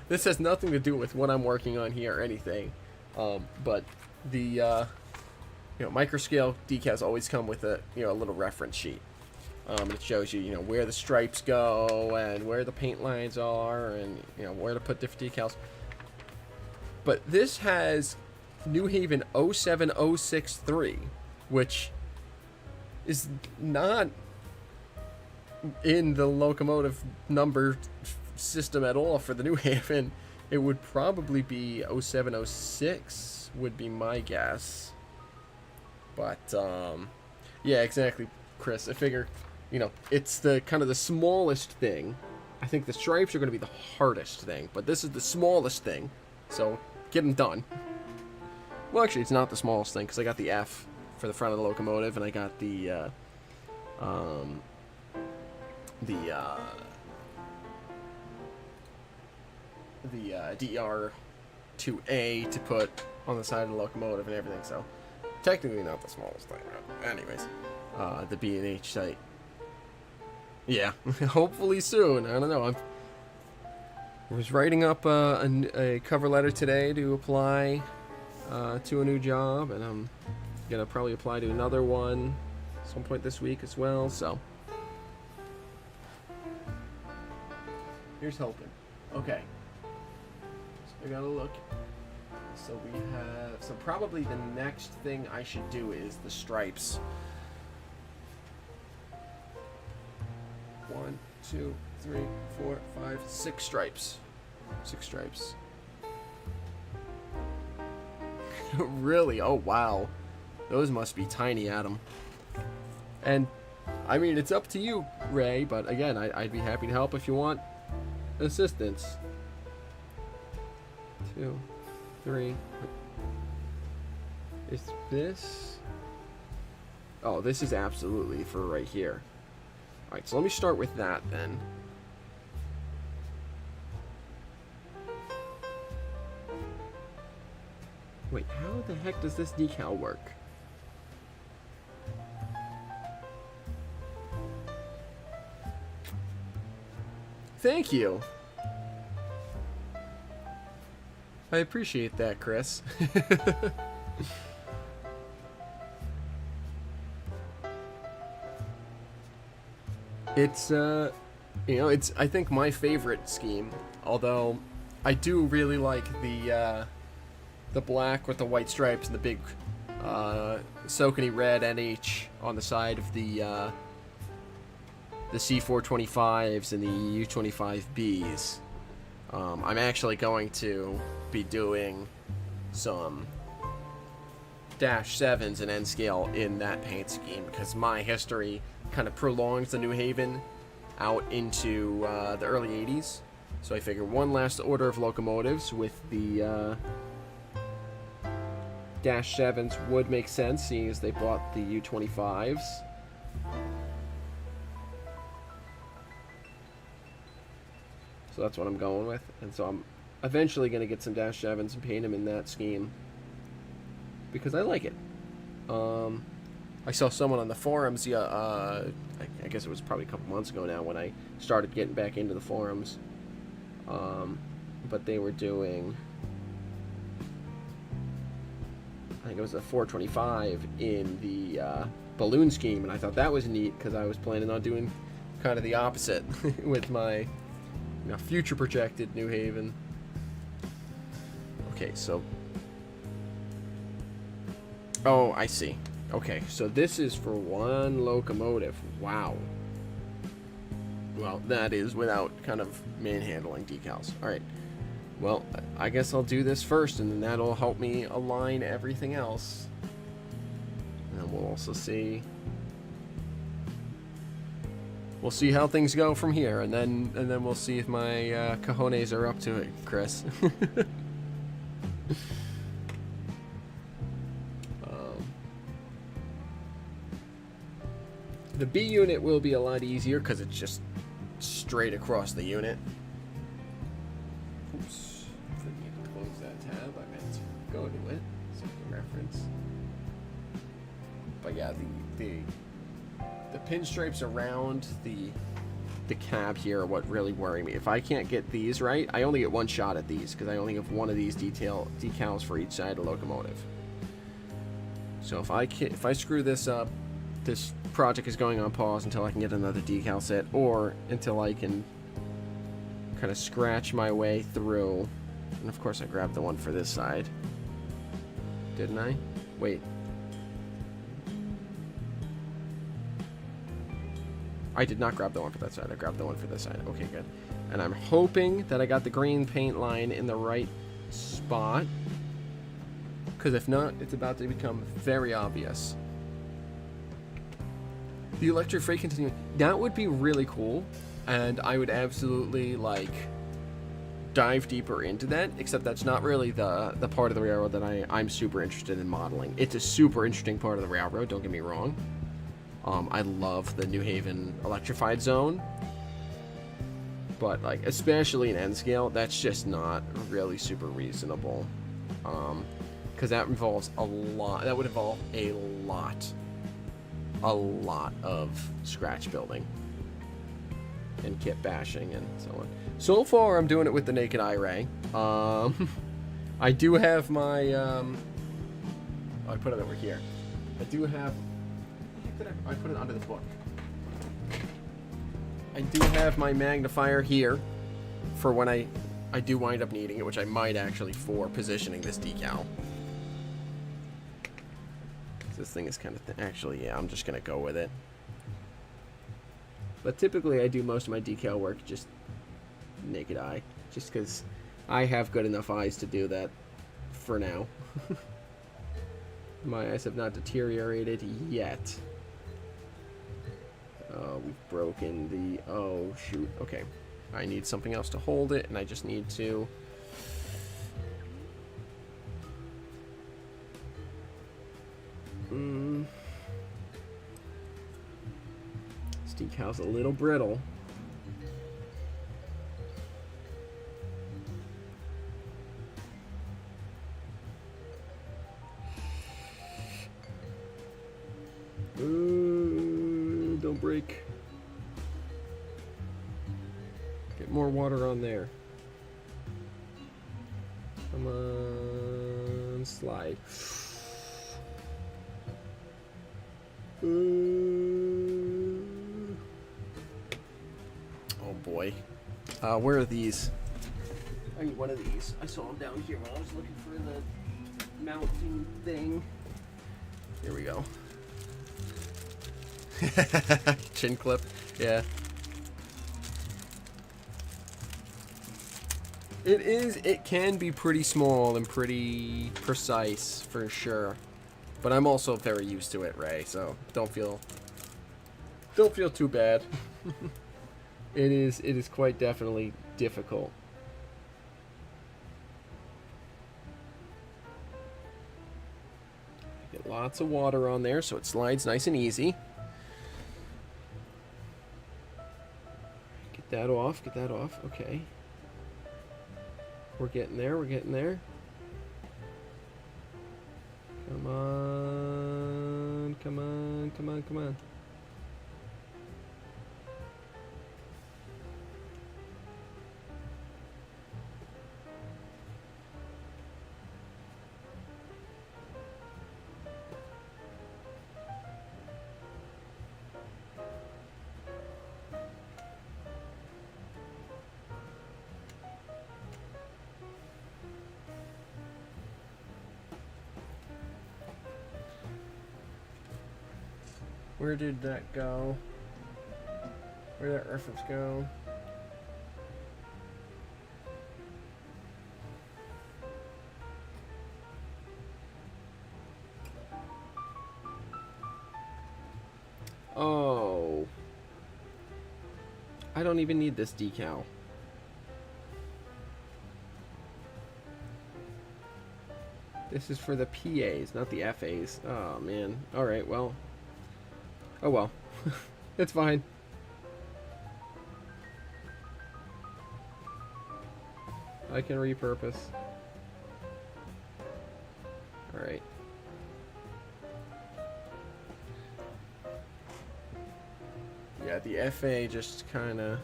this has nothing to do with what I'm working on here or anything, but the microscale decals always come with a a little reference sheet. It shows you where the stripes go and where the paint lines are and where to put different decals. But this has New Haven 07063, which is not in the locomotive number system at all for the New Haven. It would probably be 0706 would be my guess. But yeah, exactly, Chris. I figure it's the kind of the smallest thing. I think the stripes are going to be the hardest thing, but this is the smallest thing, so get them done. Well, actually, it's not the smallest thing because I got the F for the front of the locomotive, and I got the DR2A to put on the side of the locomotive and everything. So technically not the smallest thing. But anyways, the B&H site. Yeah, hopefully soon. I don't know. I was writing up a cover letter today to apply to a new job, and I'm gonna probably apply to another one some point this week as well, so here's hoping. Okay, so I gotta look So we have... So probably the next thing I should do is the stripes. 1, 2, 3, 4, 5, 6 stripes. 6 stripes. Really? Oh, wow. Those must be tiny, Adam. And, I mean, it's up to you, Ray, but again, I'd be happy to help if you want assistance. 2, 3. Is this... Oh, this is absolutely for right here. Alright, so let me start with that then. Wait, how the heck does this decal work? Thank you! I appreciate that, Chris. It's, you know, it's, I think, my favorite scheme, although I do really like the black with the white stripes and the big, Saucony red NH on the side of the C425s and the U25Bs. I'm actually going to be doing some -7s and N scale in that paint scheme because my history kind of prolongs the New Haven out into the early 80s. So I figure one last order of locomotives with the -7s would make sense, seeing as they bought the U25s. So that's what I'm going with, and so I'm eventually going to get some -7s and paint them in that scheme because I like it. I saw someone on the forums, I guess it was probably a couple months ago now when I started getting back into the forums, but they were doing, I think it was a 425 in the balloon scheme, and I thought that was neat because I was planning on doing kind of the opposite with my future projected New Haven. Okay, so... Oh, I see. Okay, so this is for one locomotive. Wow. Well, that is without kind of manhandling decals. Alright. Well, I guess I'll do this first, and then that'll help me align everything else. And then we'll also see... We'll see how things go from here, and then we'll see if my cojones are up to it, Chris. The B unit will be a lot easier because it's just straight across the unit. Oops, I need to close that tab. I meant to go to it so I can reference. But yeah, the pinstripes around the cab here are what really worry me. If I can't get these right, I only get one shot at these because I only have one of these decals for each side of the locomotive. So if I screw this up, this project is going on pause until I can get another decal set, or until I can kind of scratch my way through. And of course I grabbed the one for this side. Didn't I? Wait. I did not grab the one for that side. I grabbed the one for this side. Okay, good. And I'm hoping that I got the green paint line in the right spot, because if not, it's about to become very obvious. The electric freight continuing, that would be really cool, and I would absolutely, like, dive deeper into that, except that's not really the part of the railroad that I'm super interested in modeling. It's a super interesting part of the railroad, don't get me wrong. I love the New Haven electrified zone, but, like, especially in N scale, that's just not really super reasonable, because that involves a lot, that would involve a lot of scratch building and kit bashing and so on. So far, I'm doing it with the naked eye ray. I do have my, oh, I put it over here. I do have, I put it under the book. I do have my magnifier here for when I I do wind up needing it, which I might actually for positioning this decal. This thing is kind of actually, yeah, I'm just gonna go with it. But typically I do most of my decal work just naked eye, just because I have good enough eyes to do that for now. My eyes have not deteriorated yet. We've broken the... Oh, shoot. Okay. I need something else to hold it, and I just need to... This decal's a little brittle. Don't break. Get more water on there. Come on, slide. Oh boy. Where are these? I need one of these. I saw them down here when I was looking for the mounting thing. Here we go. Chin clip, yeah. It can be pretty small and pretty precise for sure. But I'm also very used to it, Ray, so don't feel too bad. It is quite definitely difficult. Get lots of water on there so it slides nice and easy. Get that off, okay. We're getting there, we're getting there. Come on, come on, come on, come on. Where did that go? Where did that reference go? Oh. I don't even need this decal. This is for the PAs, not the FAs. Oh, man. Alright, well. Oh well, it's fine. I can repurpose. Alright. Yeah, the FA just kinda...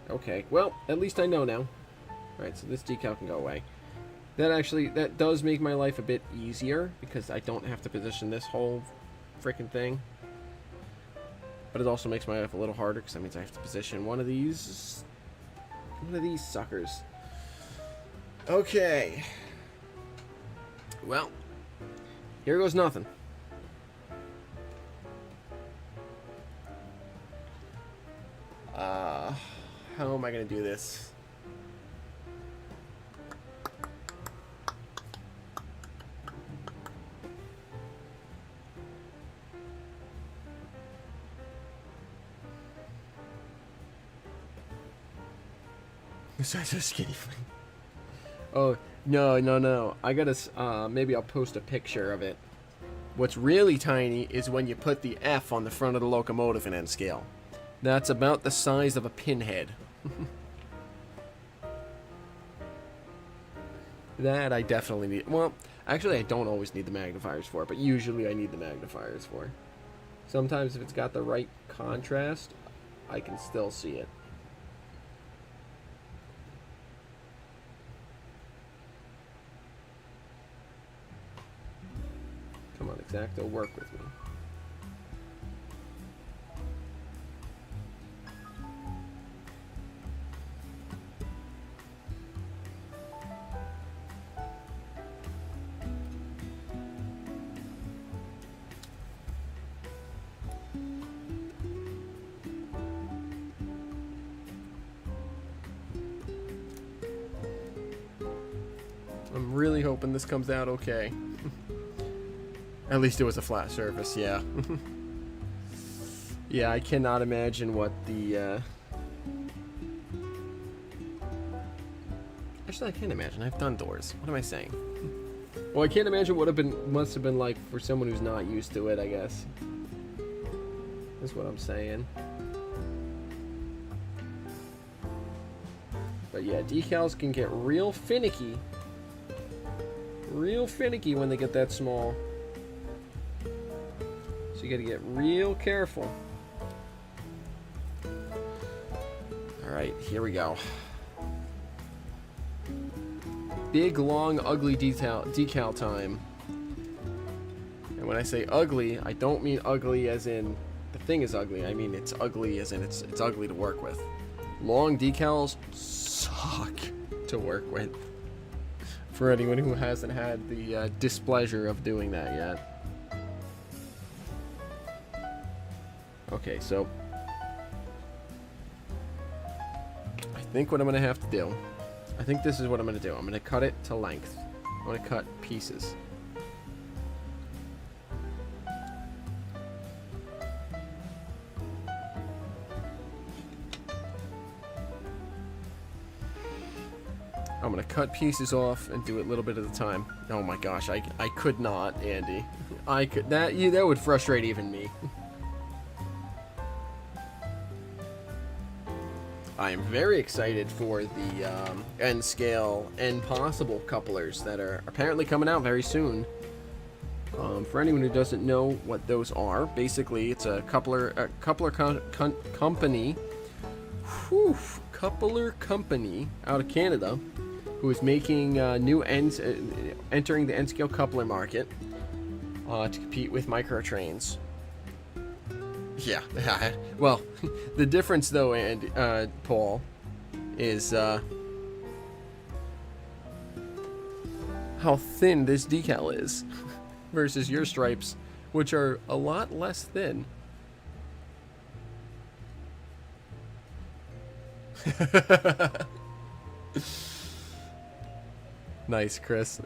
Okay, well, at least I know now. Alright, so this decal can go away. That does make my life a bit easier because I don't have to position this whole freaking thing. But it also makes my life a little harder because that means I have to position one of these suckers. Okay. Well, here goes nothing. How am I gonna do this? Besides a skinny thing. Oh, no. I gotta, maybe I'll post a picture of it. What's really tiny is when you put the F on the front of the locomotive in N scale. That's about the size of a pinhead. That I definitely need. Well, actually I don't always need the magnifiers for, but usually I need the magnifiers for. Sometimes if it's got the right contrast, I can still see it. Come on, X-Acto, work with me. I'm really hoping this comes out okay. At least it was a flat surface, yeah. Yeah, I cannot imagine what the... Actually, I can imagine. I've done doors. What am I saying? Well, I can't imagine what must have been like for someone who's not used to it, I guess. That's what I'm saying. But yeah, decals can get real finicky. Real finicky when they get that small. So you gotta get real careful. Alright, here we go. Big, long, ugly decal time. And when I say ugly, I don't mean ugly as in the thing is ugly. I mean it's ugly as in it's ugly to work with. Long decals suck to work with. For anyone who hasn't had the displeasure of doing that yet. Okay, so I think what I'm going to have to do, I think this is what I'm going to do. I'm going to cut it to length. I'm going to cut pieces. I'm going to cut pieces off and do it a little bit at a time. Oh my gosh, I could not, Andy. I could that would frustrate even me. I am very excited for the end scale and possible couplers that are apparently coming out very soon. For anyone who doesn't know what those are, basically it's a coupler company, coupler company out of Canada, who is making new entering the end scale coupler market to compete with microtrains. Yeah, well, the difference though, and Paul, is how thin this decal is versus your stripes, which are a lot less thin. Nice, Chris.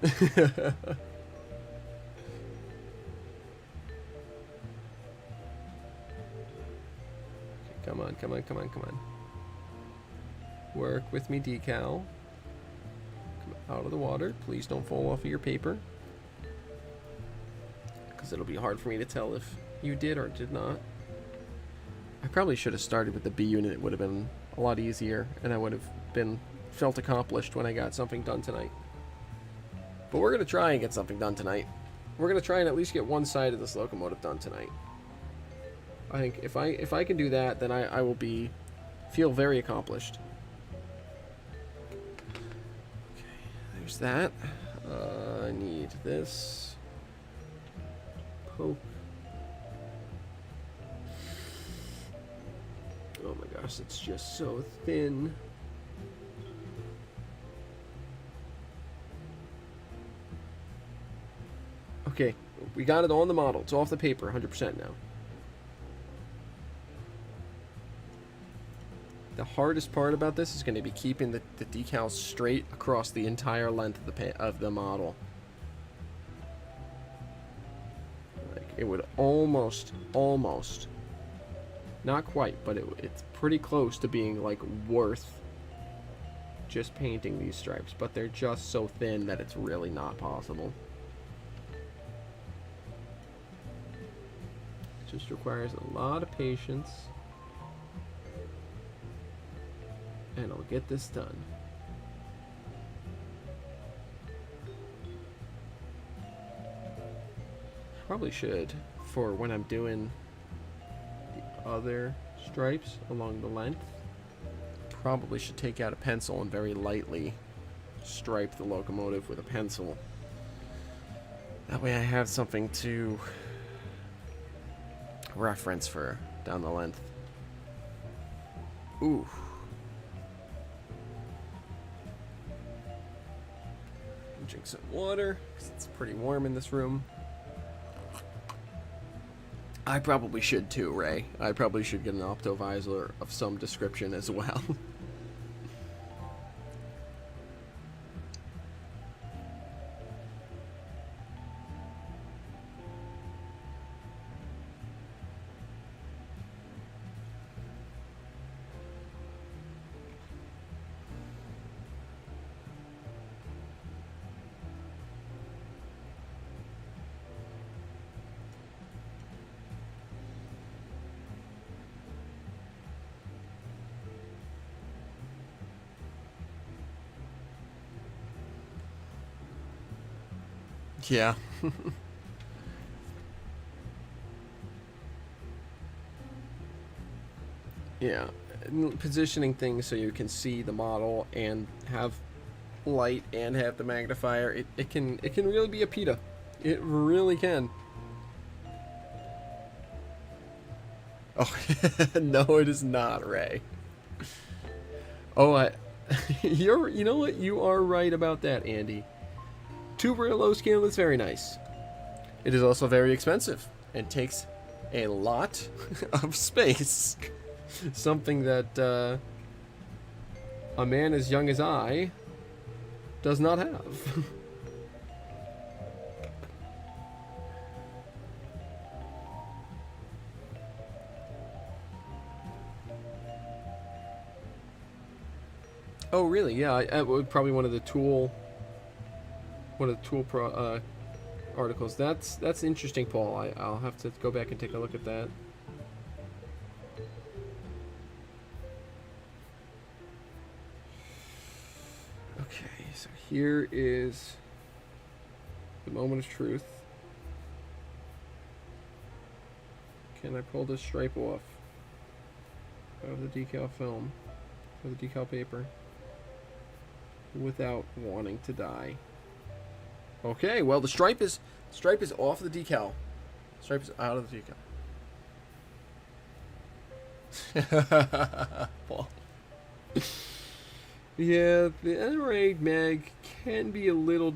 Come on, come on, come on, come on. Work with me, decal. Come out of the water. Please don't fall off of your paper. Because it'll be hard for me to tell if you did or did not. I probably should have started with the B unit. It would have been a lot easier, and I would have felt accomplished when I got something done tonight. But we're going to try and get something done tonight. We're going to try and at least get one side of this locomotive done tonight. I think if I can do that, then I will feel very accomplished. Okay, there's that. I need this. Poke. Oh my gosh, it's just so thin. Okay, we got it on the model. It's off the paper, 100% now. The hardest part about this is going to be keeping the decals straight across the entire length of the model. Like, it would almost, not quite, but it's pretty close to being like worth just painting these stripes, but they're just so thin that it's really not possible. It just requires a lot of patience. And I'll get this done. Probably should, for when I'm doing the other stripes along the length, probably should take out a pencil and very lightly stripe the locomotive with a pencil. That way I have something to reference for down the length. Ooh. Drink some water, because it's pretty warm in this room. I probably should too, Ray. I probably should get an optovisor of some description as well. Yeah. Yeah. Positioning things so you can see the model and have light and have the magnifier, it can really be a pita. It really can. Oh, no, it is not, Ray. Oh, you know what? You are right about that, Andy. Tuber low scale is very nice. It is also very expensive and takes a lot of space. Something that a man as young as I does not have. Oh, really? Yeah, I would probably one of the tool articles. That's interesting, Paul. I'll have to go back and take a look at that. Okay, so here is the moment of truth. Can I pull this stripe off of the decal film, or the decal paper, without wanting to die? Okay, well the stripe is off the decal. Stripe is out of the decal. Paul. Yeah, the NRA mag can be a little.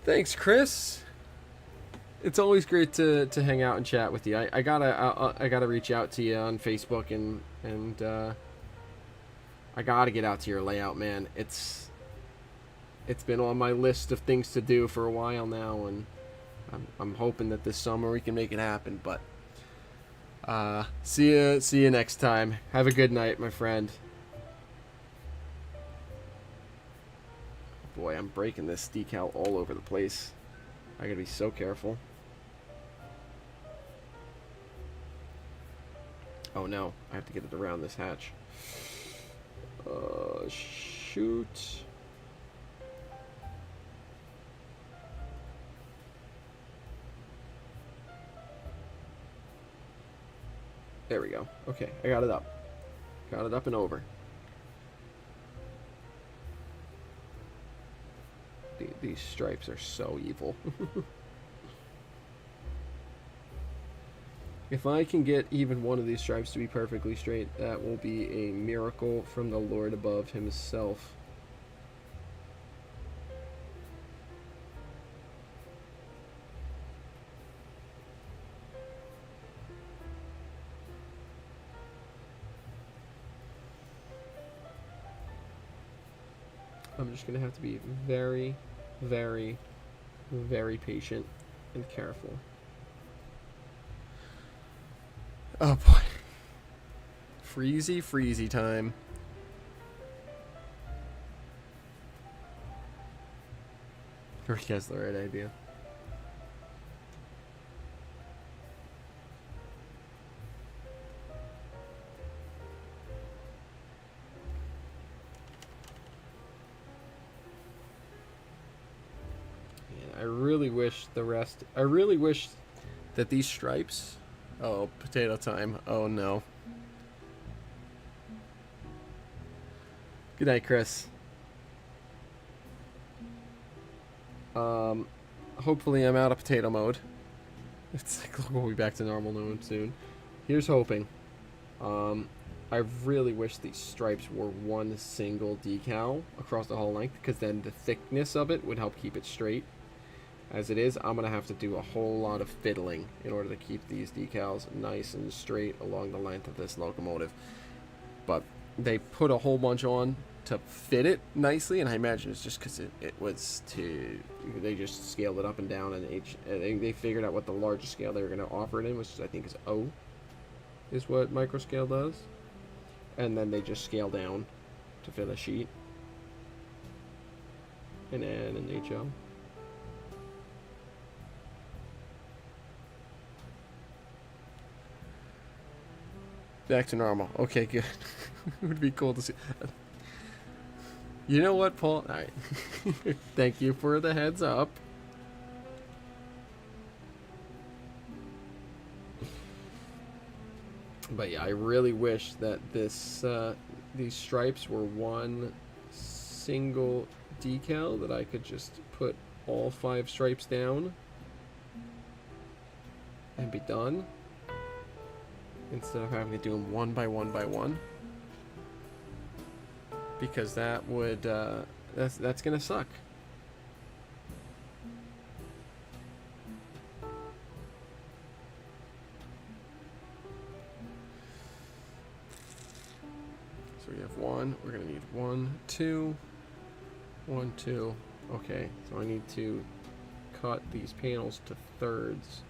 Thanks, Chris. It's always great to hang out and chat with you. I gotta reach out to you on Facebook and I gotta get out to your layout, man. It's been on my list of things to do for a while now, and I'm hoping that this summer we can make it happen. But see you next time. Have a good night, my friend. Boy, I'm breaking this decal all over the place. I gotta be so careful. Oh no, I have to get it around this hatch. Shoot. There we go. Okay, I got it up. Got it up and over. These stripes are so evil. If I can get even one of these stripes to be perfectly straight, that will be a miracle from the Lord above himself. I'm just going to have to be very, very, very patient and careful. Oh boy. Freezy time. Rick has the right idea. I really wish that these stripes. Oh, potato time. Oh no. Good night, Chris. Hopefully I'm out of potato mode. It's like we'll be back to normal mode soon. Here's hoping. I really wish these stripes were one single decal across the whole length, because then the thickness of it would help keep it straight. As it is, I'm going to have to do a whole lot of fiddling in order to keep these decals nice and straight along the length of this locomotive. But they put a whole bunch on to fit it nicely, and I imagine it's just because they just scaled it up and down, and they figured out what the largest scale they were going to offer it in, which I think is O, is what microscale does. And then they just scale down to fit a sheet and add an HO. Back to normal. Okay, good. It would be cool to see. You know what, Paul? All right. Thank you for the heads up. But yeah, I really wish that these stripes were one single decal that I could just put all 5 stripes down and be done, instead of having to do them one by one by one. Because that would that's gonna suck. So we have 1. We're gonna need 1, 2, 1, 2. Okay, so I need to cut these panels to thirds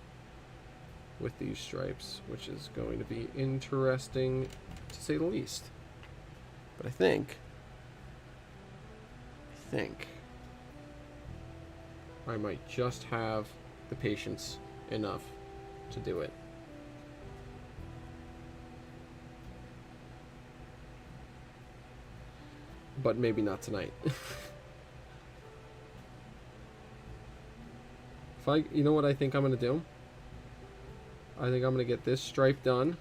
with these stripes, which is going to be interesting to say the least. But I think I might just have the patience enough to do it. But maybe not tonight. You know what I think I'm gonna do? I think I'm gonna get this stripe done,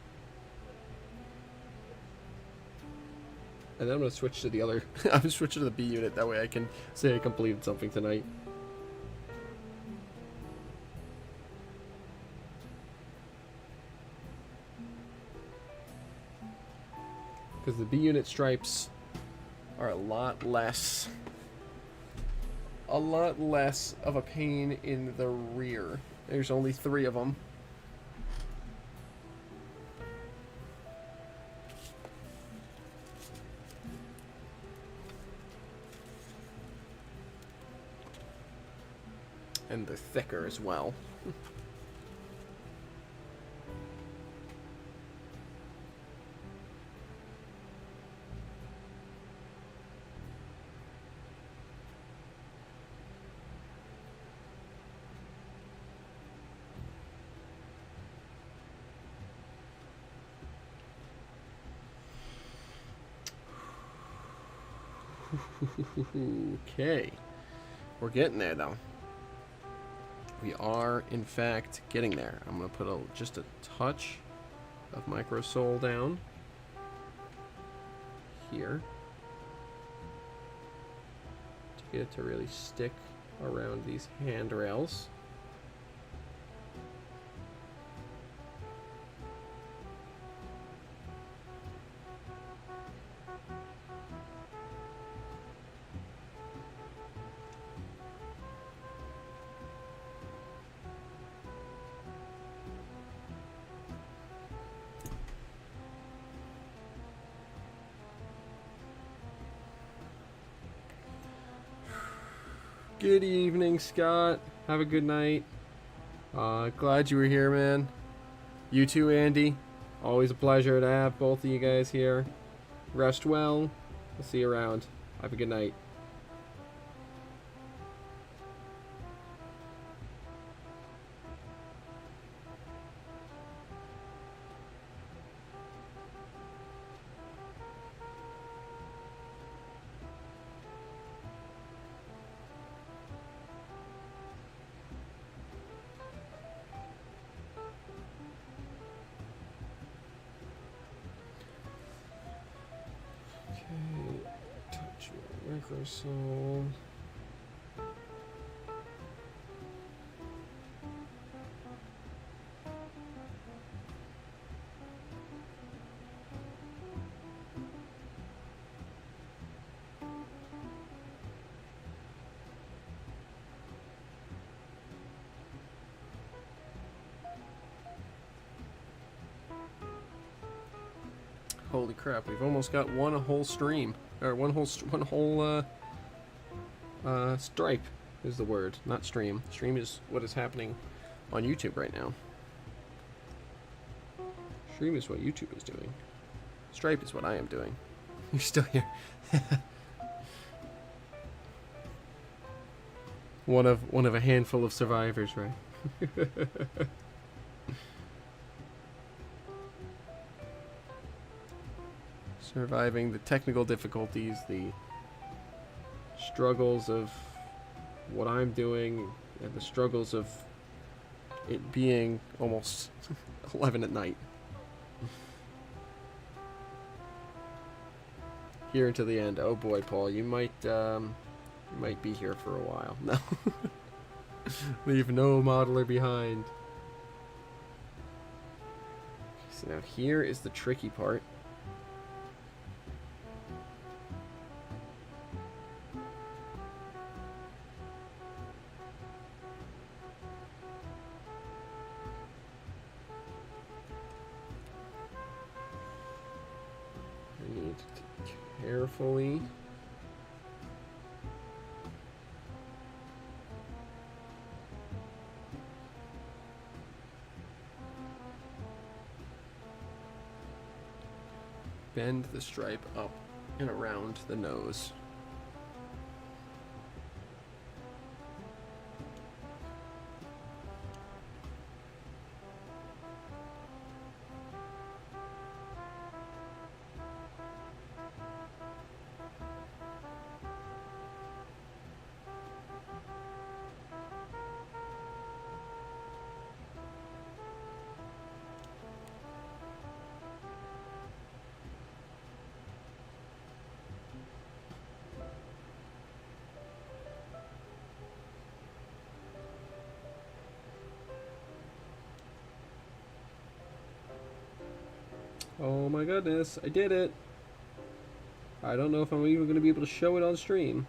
and then I'm gonna switch to the other. I'm gonna switch to the B unit. That way I can say I completed something tonight. Because the B unit stripes are a lot less of a pain in the rear. There's only 3 of them. And they're thicker as well. Okay. We're getting there, though. We are, in fact, getting there. I'm going to put just a touch of microsole down here to get it to really stick around these handrails. Good evening, Scott. Have a good night. Glad you were here, man. You too, Andy. Always a pleasure to have both of you guys here. Rest well. We'll see you around. Have a good night. Touch microsole. Holy crap! We've almost got one whole stream, or one whole stripe is the word, not stream. Stream is what is happening on YouTube right now. Stream is what YouTube is doing. Stripe is what I am doing. You're still here. one of a handful of survivors, right? Surviving the technical difficulties, the struggles of what I'm doing and the struggles of it being almost 11 at night. Here until the end. Oh boy, Paul, you might be here for a while. No. Leave no modeler behind. So now here is the tricky part. I need to carefully bend the stripe up and around the nose. Oh my goodness, I did it! I don't know if I'm even going to be able to show it on stream,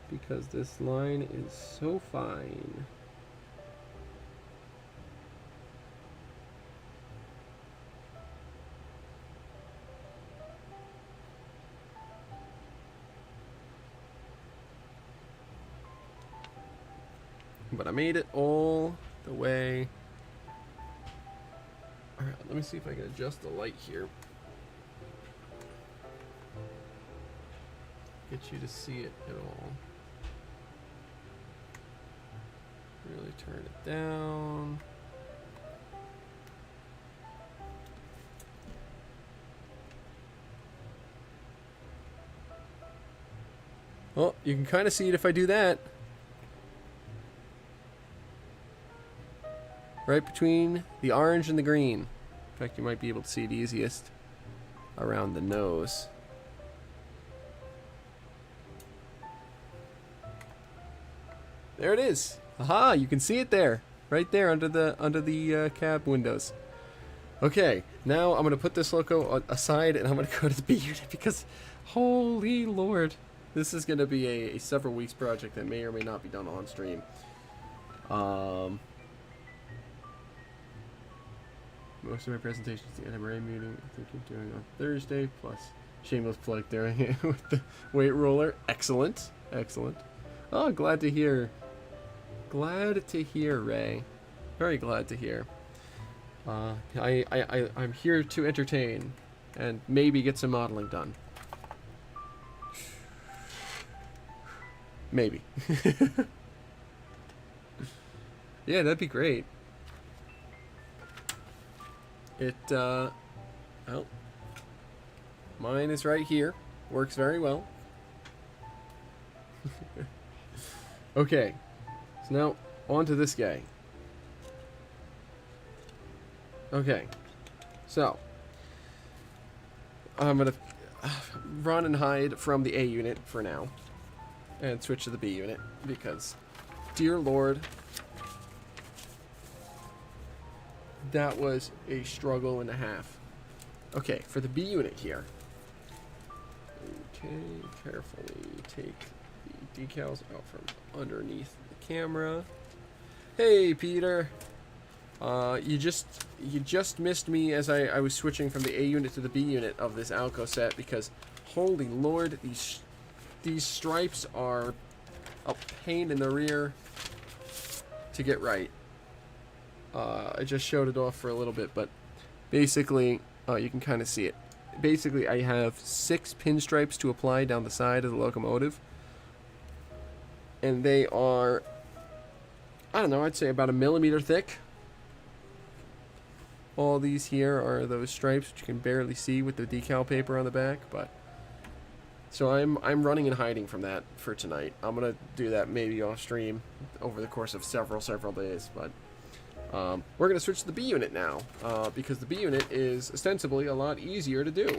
because this line is so fine. But I made it all the way. Alright, let me see if I can adjust the light here. Get you to see it at all. Really turn it down. Well, you can kind of see it if I do that. Right between the orange and the green. In fact, you might be able to see it easiest around the nose. There it is. Aha! You can see it there, right there under the cab windows. Okay, now I'm gonna put this loco aside and I'm gonna go to the B unit because, holy Lord, this is gonna be a several weeks project that may or may not be done on stream. Most of my presentations at the NMRA meeting, I think you're doing on Thursday, plus shameless plug during it with the weight roller. Excellent. Excellent. Oh, glad to hear. Glad to hear, Ray. Very glad to hear. I'm here to entertain and maybe get some modeling done. Maybe. Yeah, that'd be great. Well, mine is right here. Works very well. Okay, so now on to this guy. Okay, so I'm gonna run and hide from the A unit for now and switch to the B unit because, dear Lord, that was a struggle and a half. Okay, for the B unit here. Okay, carefully take the decals out from underneath the camera. Hey, Peter. You just missed me as I was switching from the A unit to the B unit of this Alco set because, holy Lord, these stripes are a pain in the rear to get right. I just showed it off for a little bit, but basically, you can kind of see it. Basically, I have 6 pinstripes to apply down the side of the locomotive, and they are, I don't know, I'd say about 1 millimeter thick. All these here are those stripes, which you can barely see with the decal paper on the back, but So I'm running and hiding from that for tonight. I'm gonna do that maybe off stream over the course of several days, but we're gonna switch to the B unit now because the B unit is ostensibly a lot easier to do. Let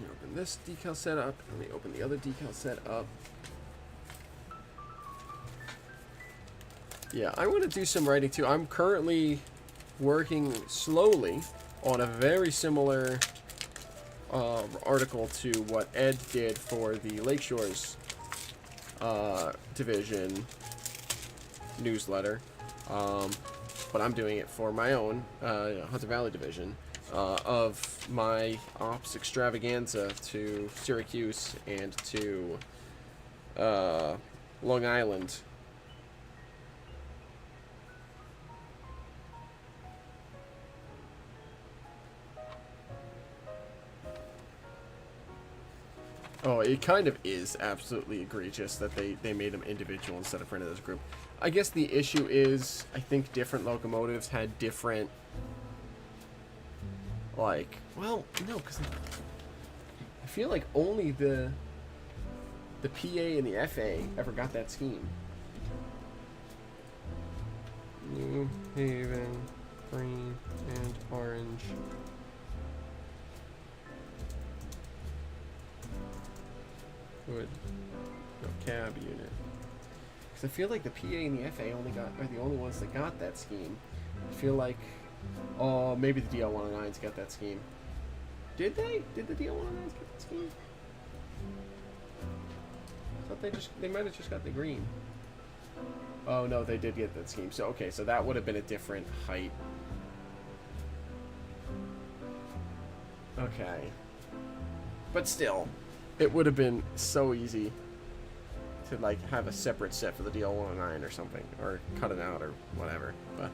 me open this decal set up. Let me open the other decal set up. Yeah, I want to do some writing too. I'm currently working slowly on a very similar article to what Ed did for the Lakeshores division newsletter, but I'm doing it for my own Hunter Valley division of my ops extravaganza to Syracuse and to Long Island. Oh, it kind of is absolutely egregious that they made them individual instead of printed as a group. I guess the issue is, I think different locomotives had different, like, well, no, because I feel like only the PA and the FA ever got that scheme. New Haven, green, and orange. Good. No, cab unit. Because I feel like the PA and the FA are the only ones that got that scheme. I feel like, oh, maybe the DL109s got that scheme. Did they? Did the DL109s get that scheme? I thought they might have just got the green. Oh no, they did get that scheme. So okay, so that would have been a different height. Okay. But still, it would have been so easy to like have a separate set for the DL109 or something, or cut it out or whatever. But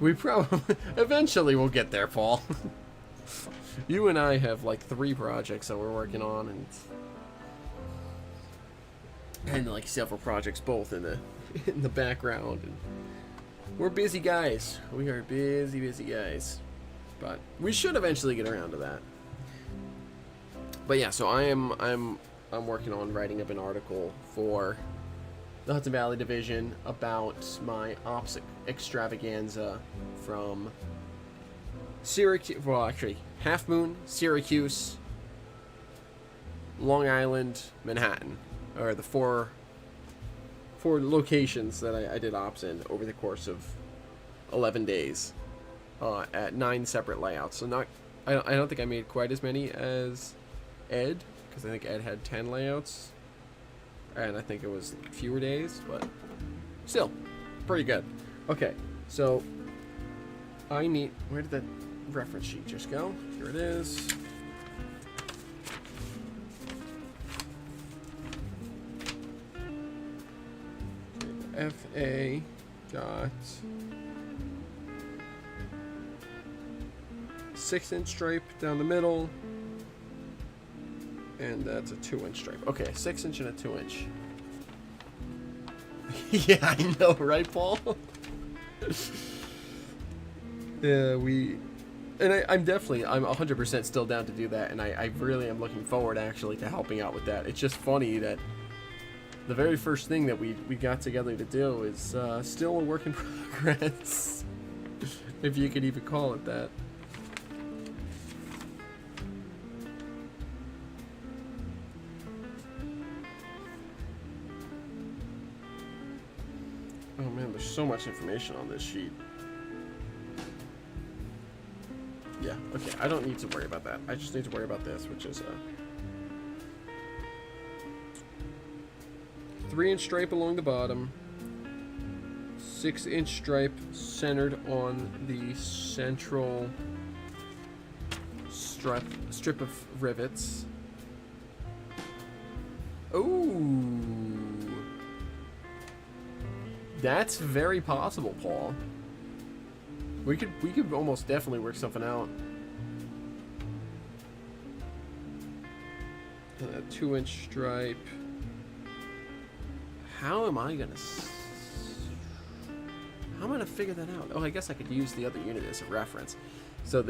we probably eventually will get there, Paul. You and I have like 3 projects that we're working on, and like several projects both in the background, and we're busy guys. We are busy guys, but we should eventually get around to that. But yeah, so I'm working on writing up an article for the Hudson Valley Division about my ops extravaganza from Syracuse, well actually Half Moon, Syracuse, Long Island, Manhattan, or the four locations that I did ops in over the course of 11 days at 9 separate layouts. So I don't think I made quite as many as Ed, because I think Ed had 10 layouts, and I think it was fewer days, but still, pretty good. Okay, so I need, where did that reference sheet just go? Here it is. FA got 6-inch stripe down the middle, and that's a 2-inch stripe. Okay, 6-inch and a 2-inch. Yeah, I know, right, Paul? Yeah, I'm 100% still down to do that, and I really am looking forward, actually, to helping out with that. It's just funny that the very first thing that we got together to do is still a work in progress, if you could even call it that. Oh man, there's so much information on this sheet. Yeah, okay, I don't need to worry about that. I just need to worry about this, which is 3-inch stripe along the bottom, 6-inch stripe centered on the central strip of rivets. Ooh. That's very possible, Paul. We could almost definitely work something out. And a 2-inch stripe. How am I gonna figure that out? Oh, I guess I could use the other unit as a reference. So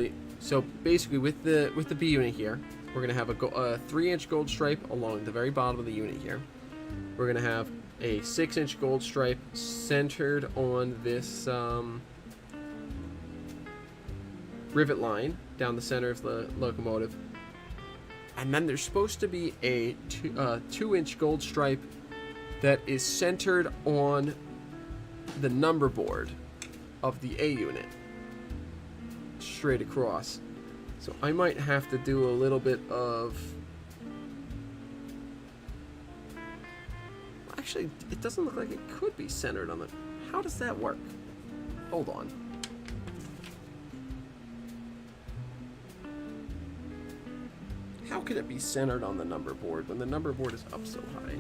basically with the B unit here, we're gonna have a 3-inch gold stripe along the very bottom of the unit here. We're gonna have a 6-inch gold stripe centered on this rivet line down the center of the locomotive, and then there's supposed to be a 2-inch gold stripe that is centered on the number board of the A unit straight across. So I might have to do a little bit of... Actually, it doesn't look like it could be centered on the... How does that work? Hold on. How could it be centered on the number board when the number board is up so high?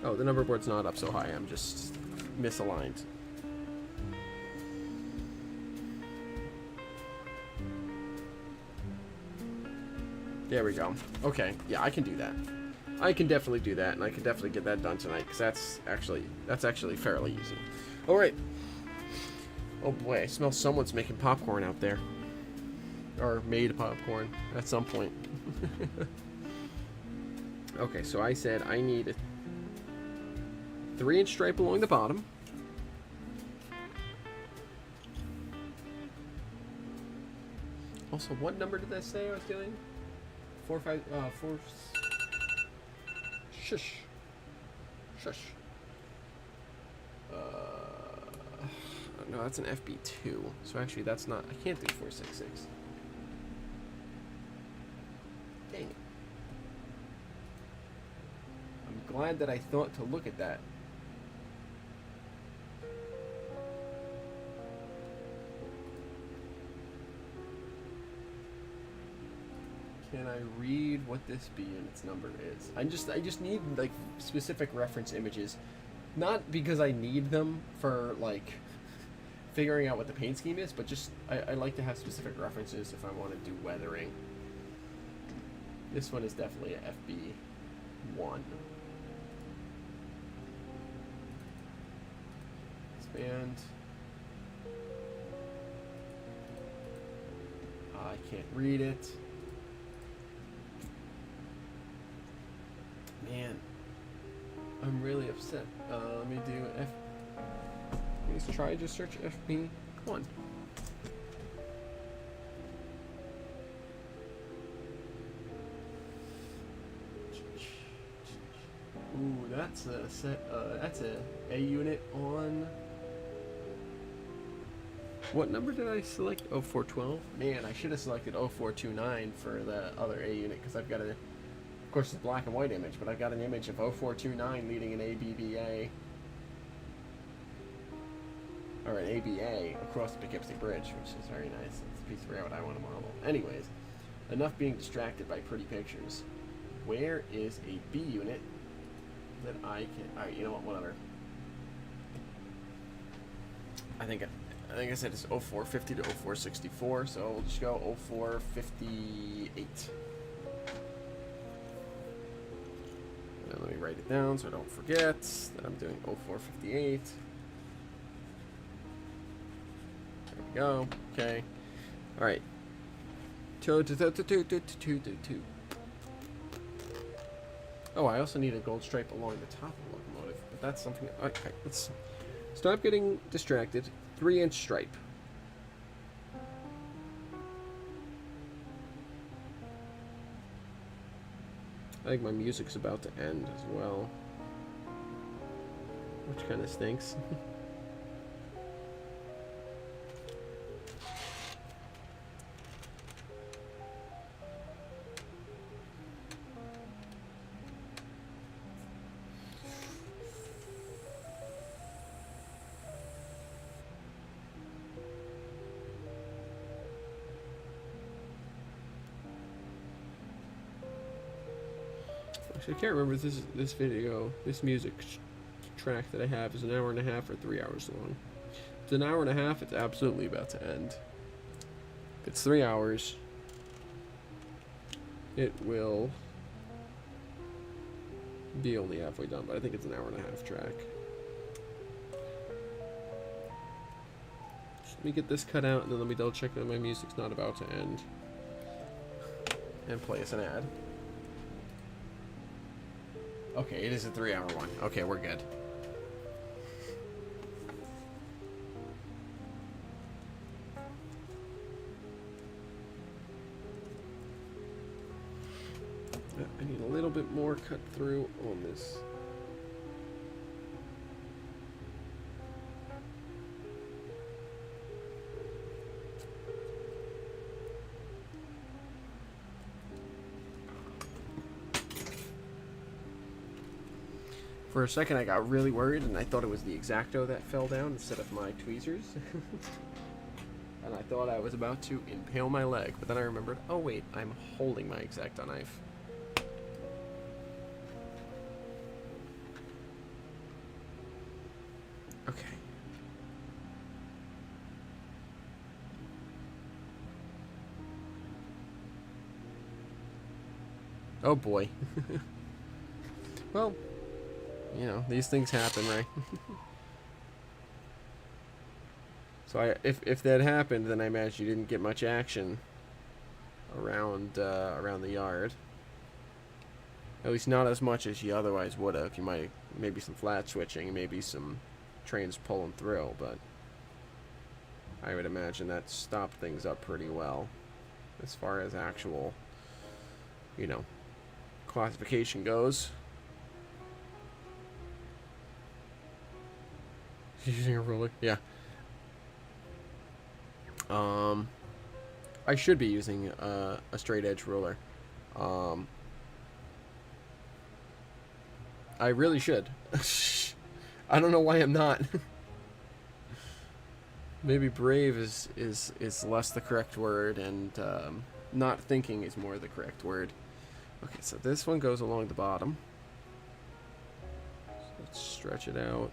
Oh, the number board's not up so high. I'm just misaligned. There we go. Okay, yeah, I can do that. I can definitely do that, and I can definitely get that done tonight, because that's actually fairly easy. All right. Oh boy, I smell someone's making popcorn out there, or made popcorn at some point. Okay, so I said I need a 3-inch stripe along the bottom. Also, what number did I say I was doing? 4, 5, 4. Shush. Shush. No, that's an FB2. So actually, that's not. I can't do 466. Dang it. I'm glad that I thought to look at that. Can I read what this B unit's number is? I just need like specific reference images, not because I need them for like figuring out what the paint scheme is, but just I like to have specific references if I want to do weathering. This one is definitely a FB1. Expand. I can't read it. Man, I'm really upset. Let me do Let's try just search FB1. Ooh, that's a set. That's a unit on. What number did I select? 0412. Man, I should have selected 0429 for the other A unit because I've got a. Of course, it's a black and white image, but I've got an image of 0429 leading an ABBA, or an ABA across the Poughkeepsie Bridge, which is very nice. It's a piece of railroad I want to model. Anyways, enough being distracted by pretty pictures. Where is a B unit that I can... Alright, you know what, whatever. I think I said it's 0450 to 0464, so we'll just go 0458. Let me write it down so I don't forget that I'm doing 0458. There we go. Okay. All right. 2. Oh, I also need a gold stripe along the top of the locomotive, but that's something. Okay, let's stop getting distracted. 3-inch stripe. I think my music's about to end as well, which kind of stinks. I can't remember if this video, this music track that I have is an hour and a half or 3 hours long. If it's an hour and a half, it's absolutely about to end. It's 3 hours. It will be only halfway done, but I think it's an hour and a half track. Just let me get this cut out, and then let me double check that my music's not about to end. And play us an ad. Okay, it is a 3-hour one. Okay, we're good. I need a little bit more cut through on this. For a second I got really worried and I thought it was the X-Acto that fell down instead of my tweezers. And I thought I was about to impale my leg, but then I remembered, oh wait, I'm holding my X-Acto knife. Okay. Oh boy. Well, you know, these things happen, right? So if that happened, then I imagine you didn't get much action around around the yard. At least not as much as you otherwise would have. You might maybe some flat switching, maybe some trains pulling through, but I would imagine that stopped things up pretty well as far as actual, you know, classification goes. Using a ruler? Yeah. I should be using a straight edge ruler. I really should. I don't know why I'm not. Maybe brave is less the correct word, and not thinking is more the correct word. Okay, so this one goes along the bottom. So let's stretch it out.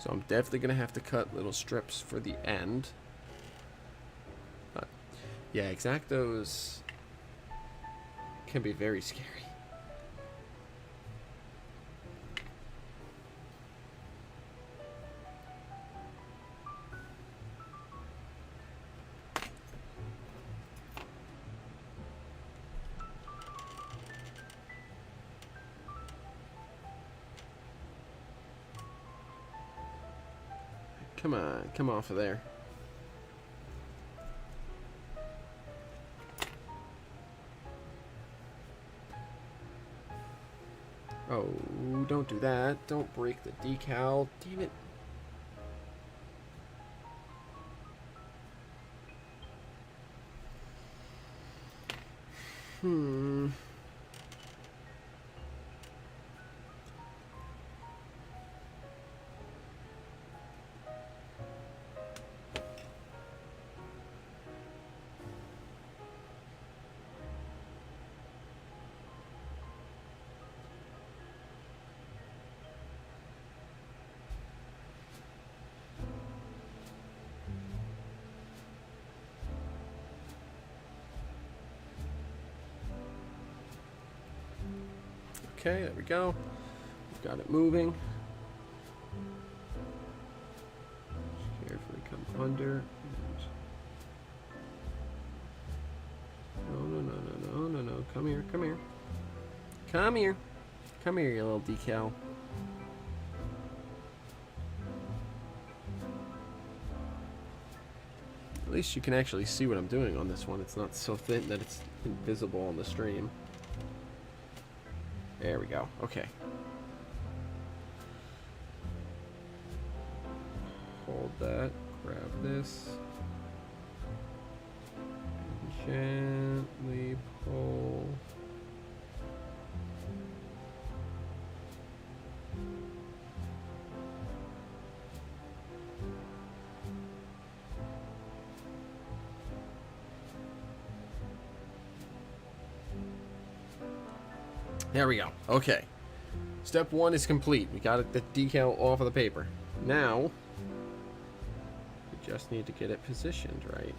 So I'm definitely going to have to cut little strips for the end. But yeah, X-Actos can be very scary. Come on, come off of there. Oh, don't do that. Don't break the decal. Damn it. Okay, there we go. We've got it moving. Just carefully come under. No. Come here. Come here, you little decal. At least you can actually see what I'm doing on this one. It's not so thin that it's invisible on the stream. There we go. Okay. Hold that. Grab this. Gently pull. There we go. Okay. Step one is complete. We got the decal off of the paper. Now, we just need to get it positioned right.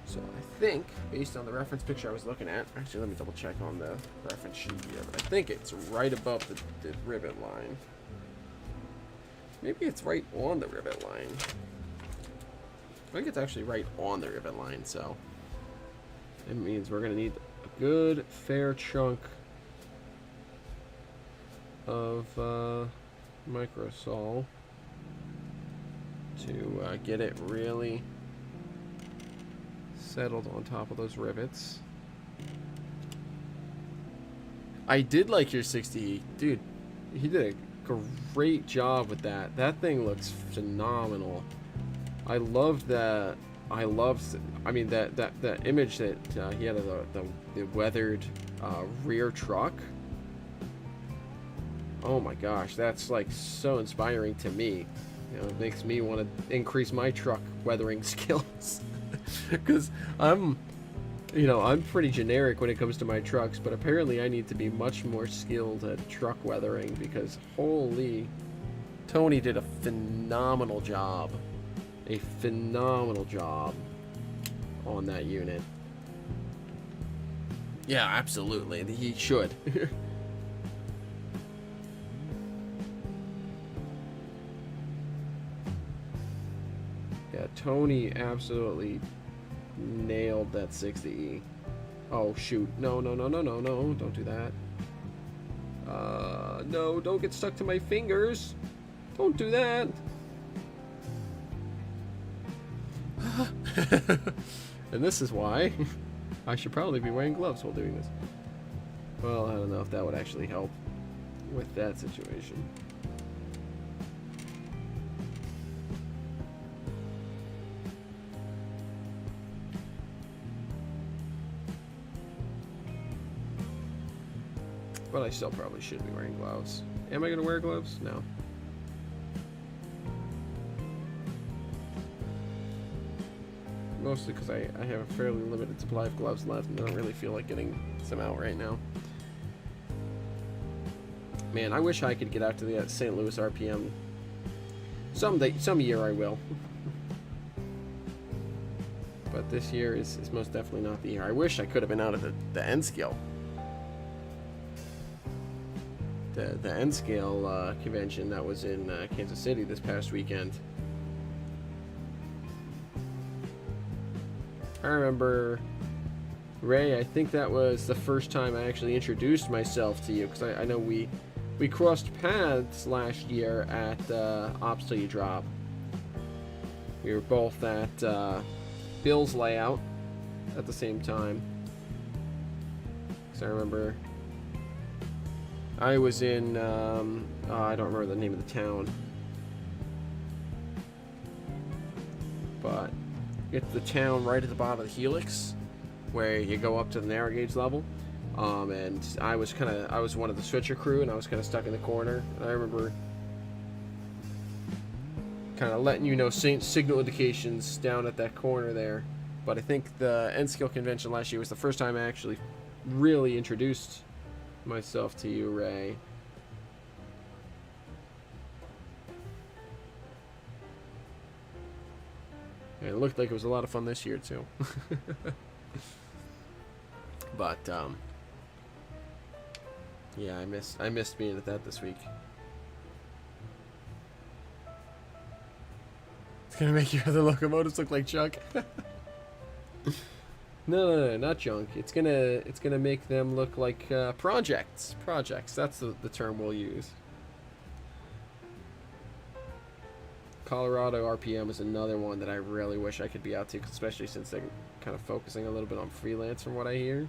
So I think, based on the reference picture I was looking at, actually let me double check on the reference sheet here, but I think it's right above the rivet line. Maybe it's right on the rivet line. I think it's actually right on the rivet line, so it means we're going to need a good, fair chunk of microsol to get it really settled on top of those rivets. I did like your 60, dude. He did a great job with that. That thing looks phenomenal. I loved that. I mean, that image that he had of the weathered rear truck. Oh my gosh, that's like so inspiring to me. You know, it makes me want to increase my truck weathering skills. Because I'm pretty generic when it comes to my trucks, but apparently I need to be much more skilled at truck weathering because holy, Tony did a phenomenal job. A phenomenal job on that unit. Yeah, absolutely. He should. Yeah, Tony absolutely nailed that 60E. Oh, shoot. No, don't do that. No, don't get stuck to my fingers. Don't do that. And this is why I should probably be wearing gloves while doing this. Well, I don't know if that would actually help with that situation. But I still probably should be wearing gloves. Am I going to wear gloves? No. Mostly because I have a fairly limited supply of gloves left and I don't really feel like getting some out right now. Man, I wish I could get out to the St. Louis RPM. Some year I will. But this year is most definitely not the year. I wish I could have been out at the N-Scale. The N-Scale convention that was in Kansas City this past weekend. I remember, Ray, I think that was the first time I actually introduced myself to you, because I know we crossed paths last year at Ops Till You Drop. We were both at Bill's layout at the same time. Because I remember I was in, I don't remember the name of the town. But it's the town right at the bottom of the helix, where you go up to the narrow gauge level. And I was one of the switcher crew, and I was kind of stuck in the corner. And I remember kind of letting you know signal indications down at that corner there. But I think the N-Scale convention last year was the first time I actually really introduced myself to you, Ray. And it looked like it was a lot of fun this year too. But yeah, I missed being at that this week. It's gonna make your other locomotives look like junk. No, not junk. It's gonna make them look like projects. Projects. That's the term we'll use. Colorado RPM is another one that I really wish I could be out to, especially since they're kind of focusing a little bit on freelance from what I hear.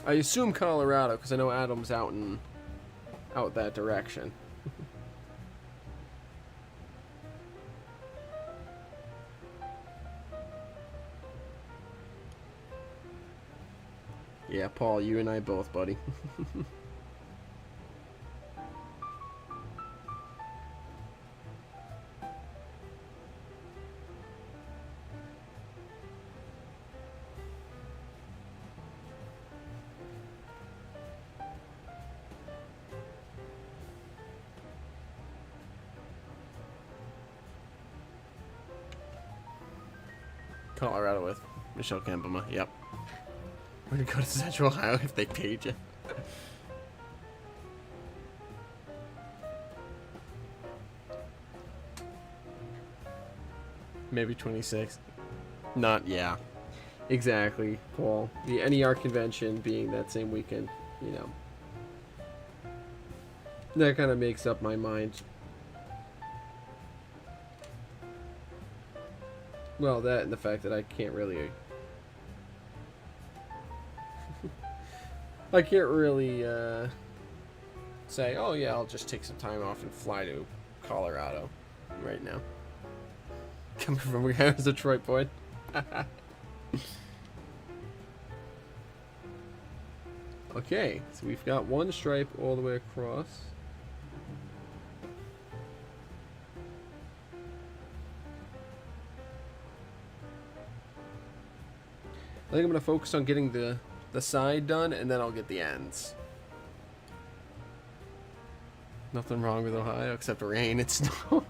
I assume Colorado, because I know Adam's out that direction. Yeah, Paul, you and I both, buddy. Colorado with Michelle Kambama. Yep. We're gonna go to Central Ohio if they paid you. Maybe 26. Not, yeah. Exactly, Paul. The NER convention being that same weekend, you know. That kind of makes up my mind. Well, that and the fact that I can't really... I can't really say, oh yeah, I'll just take some time off and fly to Colorado right now. Coming from where I was a Detroit boy. Okay, so we've got one stripe all the way across. I think I'm going to focus on getting the side done, and then I'll get the ends. Nothing wrong with Ohio except rain and snow.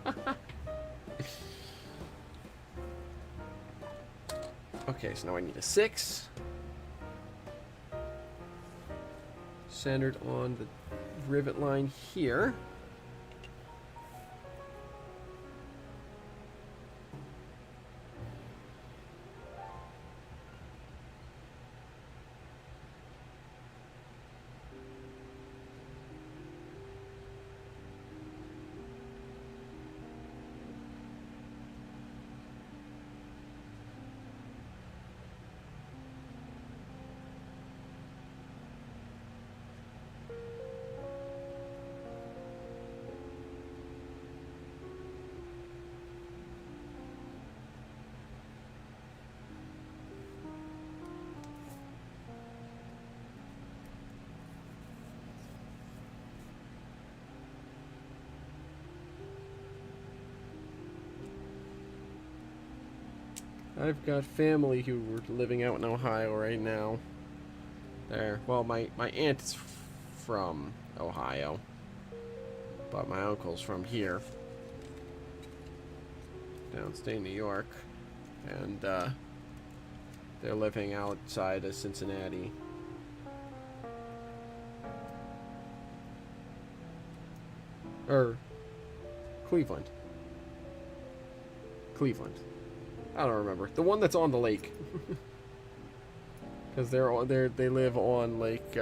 Okay, so now I need a 6. Centered on the rivet line here. I've got family who are living out in Ohio right now. There. Well, my aunt is from Ohio, but my uncle's from here, downstate New York, and they're living outside of Cincinnati. Or Cleveland. Cleveland. I don't remember. The one that's on the lake. Because they live on Lake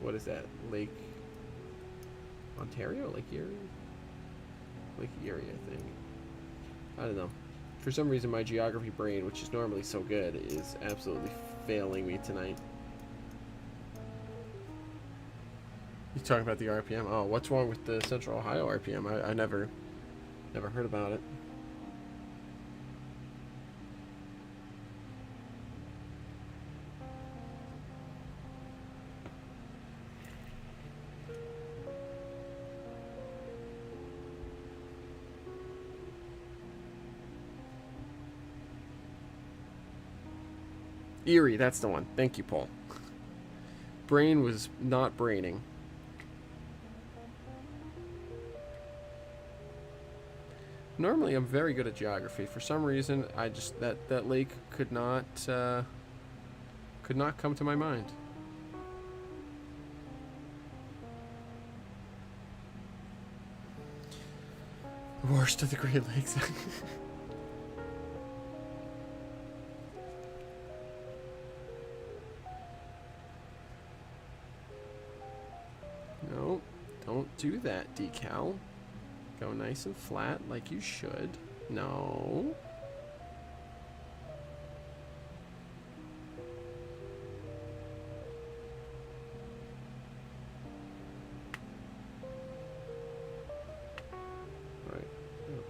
what is that? Lake Ontario? Lake Erie? Lake Erie, I think. I don't know. For some reason my geography brain, which is normally so good, is absolutely failing me tonight. You talking about the RPM? Oh, what's wrong with the Central Ohio RPM? I never heard about it. Erie, that's the one. Thank you, Paul. Brain was not braining. Normally, I'm very good at geography. For some reason, I just that lake could not come to my mind. The worst of the Great Lakes. No, don't do that, Decal. Go nice and flat like you should. No. Alright,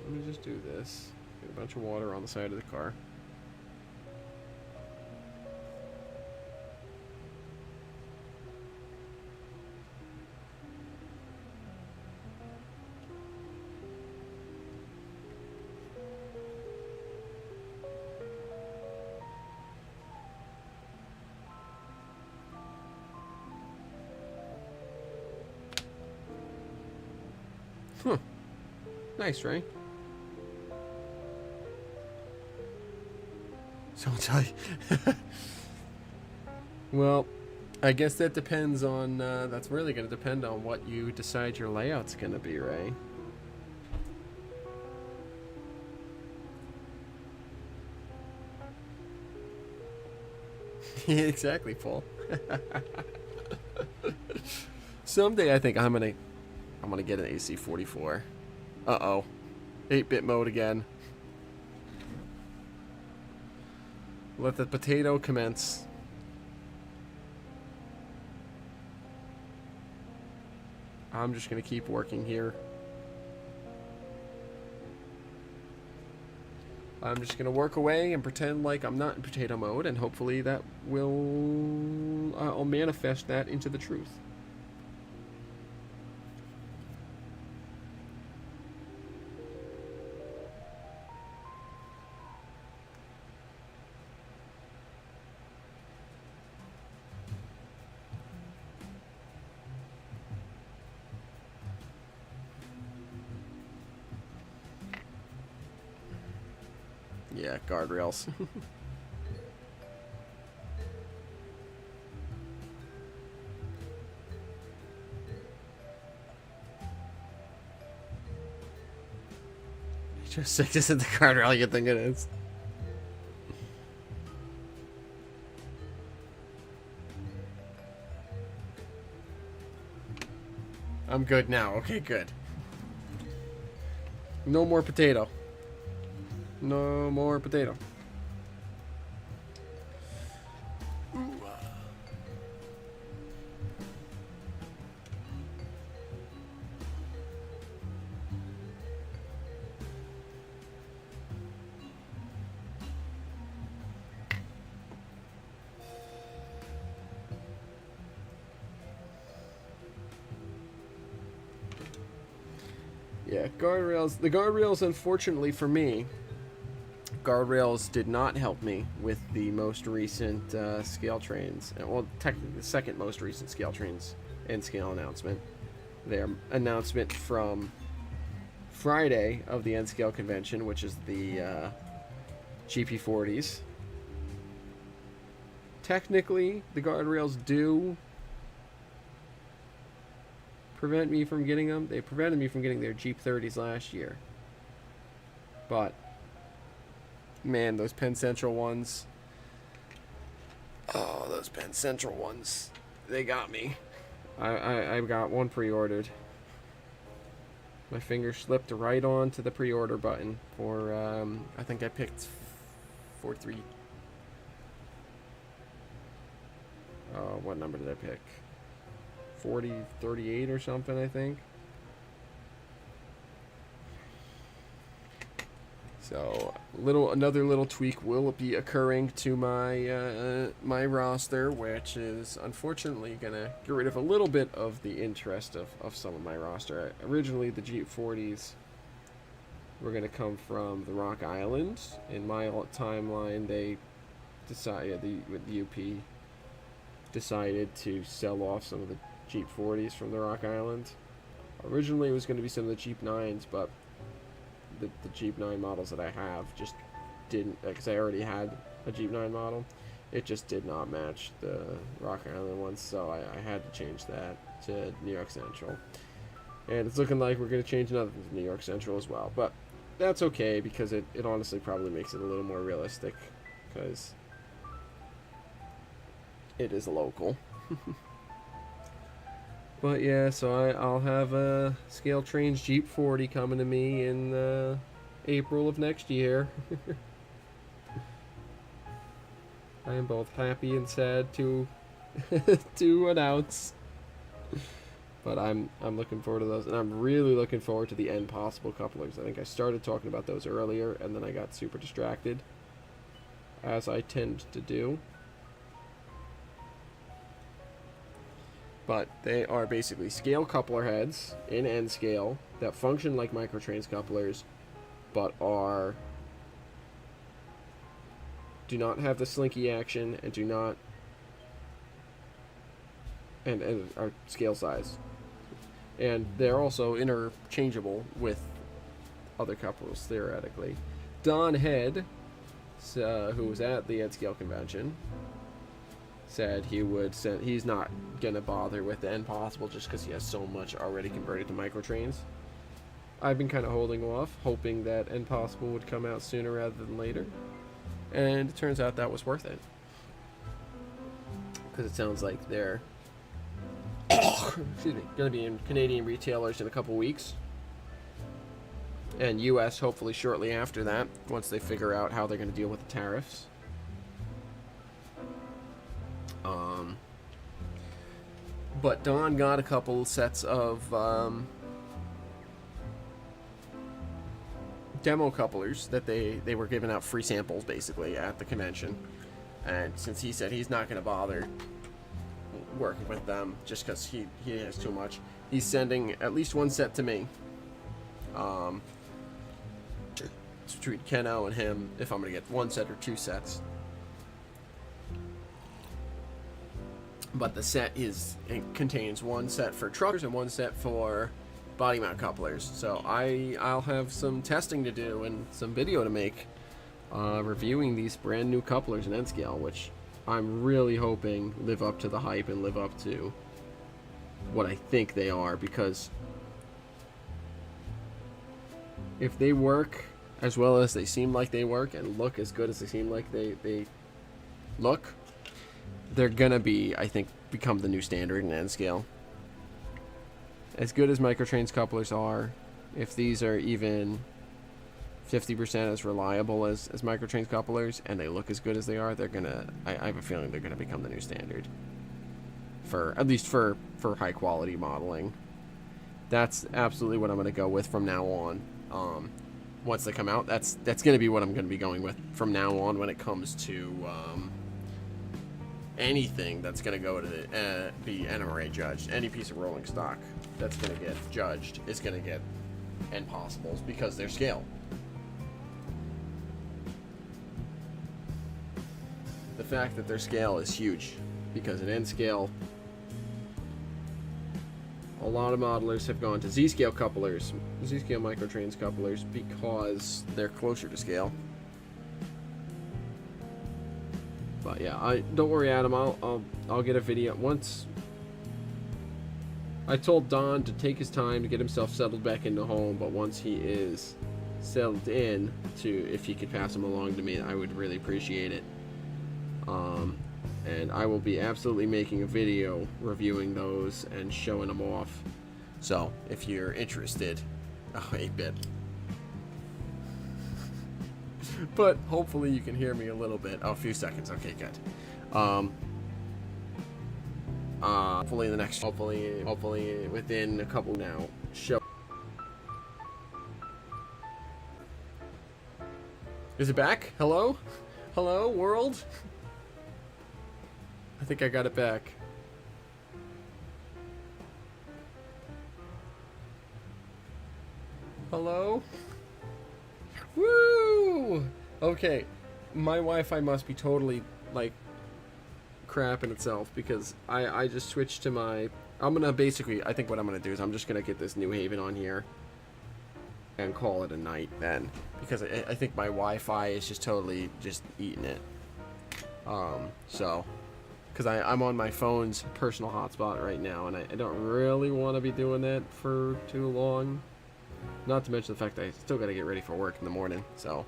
let me just do this. Get a bunch of water on the side of the car. Huh. Nice, right? So I'll tell you. Well, I guess that depends on, that's really going to depend on what you decide your layout's going to be, right? Exactly, Paul. Someday I think I'm gonna get an AC44. Uh-oh. 8-bit mode again. Let the potato commence. I'm just gonna keep working here. I'm just gonna work away and pretend like I'm not in potato mode, and hopefully that will... I'll manifest that into the truth. Yeah, guardrails. Just sick this in the guardrail, you think it is. I'm good now. Okay, good. No more potato. No more potato. Yeah, guardrails. The guardrails, unfortunately for me, guardrails did not help me with the most recent scale trains. Well, technically the second most recent scale trains and scale announcement. Their announcement from Friday of the N scale convention, which is the GP40s. Technically, the guardrails do prevent me from getting them. They prevented me from getting their Jeep 30s last year. But man, those Penn Central ones. Oh, those Penn Central ones. They got me. I got one pre-ordered. My finger slipped right onto the pre-order button for, I think I picked 43. What number did I pick? 4038 or something, I think. So another little tweak will be occurring to my my roster, which is unfortunately gonna get rid of a little bit of the interest of some of my roster. Originally, the Jeep 40s were gonna come from the Rock Island. In my timeline, they decided the UP decided to sell off some of the Jeep 40s from the Rock Island. Originally, it was going to be some of the Jeep 9s, but the Jeep 9 models that I have just didn't, because I already had a Jeep 9 model, it just did not match the Rock Island ones, so I had to change that to New York Central. And it's looking like we're going to change another to New York Central as well, but that's okay, because it honestly probably makes it a little more realistic, because it is local. But yeah, so I'll have a Scale Trains Jeep 40 coming to me in April of next year. I am both happy and sad to to announce. But I'm looking forward to those, and I'm really looking forward to the end possible couplers. I think I started talking about those earlier, and then I got super distracted, as I tend to do. But they are basically scale coupler heads in N scale that function like microtrans couplers, but do not have the slinky action and do not and are scale size. And they're also interchangeable with other couplers, theoretically. Don Head, who was at the N scale convention, said he's not gonna bother with the N possible just because he has so much already converted to microtrains. I've been kind of holding off, hoping that N possible would come out sooner rather than later, and it turns out that was worth it, because it sounds like they're excuse me, going to be in Canadian retailers in a couple weeks, and US hopefully shortly after that, once they figure out how they're going to deal with the tariffs. But Don got a couple sets of demo couplers that they were giving out free samples basically at the convention, and since he said he's not going to bother working with them just because he has too much, he's sending at least one set to me. It's between Keno and him if I'm going to get one set or two sets. But the set contains one set for truckers and one set for body mount couplers. So I'll have some testing to do and some video to make reviewing these brand new couplers in N-scale, which I'm really hoping live up to the hype and live up to what I think they are, because if they work as well as they seem like they work and look as good as they seem like they look, they're gonna be, I think, become the new standard in N-scale. As good as microtrains couplers are, if these are even 50% as reliable as microtrains couplers and they look as good as they are, they're gonna, I have a feeling they're gonna become the new standard, at least for high quality modeling. That's absolutely what I'm gonna go with from now on. Once they come out, that's gonna be what I'm gonna be going with from now on when it comes to anything that's going to go to be NMRA judged. Any piece of rolling stock that's going to get judged is going to get N possibles because they're scale. The fact that they're scale is huge, because in N scale, a lot of modelers have gone to Z-scale couplers, Z-scale microtrains couplers, because they're closer to scale. But yeah, don't worry, Adam. I'll get a video once. I told Don to take his time to get himself settled back into home, but once he is settled in, if he could pass them along to me, I would really appreciate it. And I will be absolutely making a video reviewing those and showing them off. So if you're interested, 8-bit. But hopefully you can hear me a little bit. Oh, a few seconds. Okay, good. Hopefully the next, hopefully within a couple now. Show. Is it back? Hello? Hello, world? I think I got it back. Hello? Woo! Okay, my Wi-Fi must be totally, like, crap in itself, because I just switched to my... I'm gonna basically, I think what I'm gonna do is I'm just gonna get this New Haven on here and call it a night then, because I think my Wi-Fi is just totally just eating it. So, because I'm on my phone's personal hotspot right now, and I don't really want to be doing that for too long. Not to mention the fact that I still got to get ready for work in the morning, so.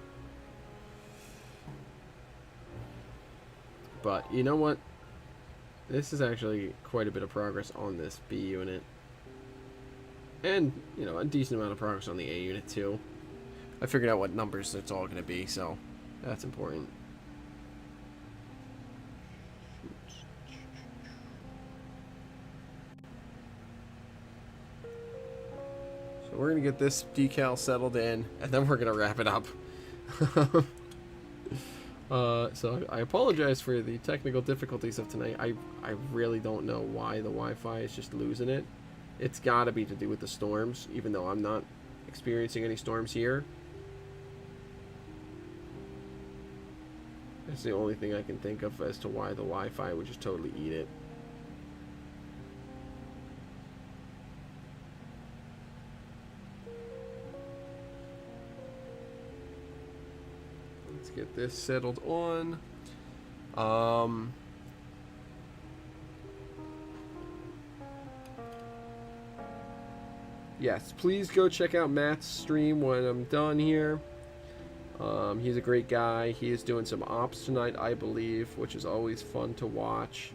But, you know what? This is actually quite a bit of progress on this B unit. And, you know, a decent amount of progress on the A unit, too. I figured out what numbers it's all going to be, so that's important. we're going to get this decal settled in, and then we're going to wrap it up. So I apologize for the technical difficulties of tonight. I really don't know why the Wi-Fi is just losing it. It's got to be to do with the storms, even though I'm not experiencing any storms here. That's the only thing I can think of as to why the Wi-Fi would just totally eat it. Let's get this settled on. Yes, please go check out Matt's stream when I'm done here. He's a great guy. He is doing some ops tonight, I believe, which is always fun to watch.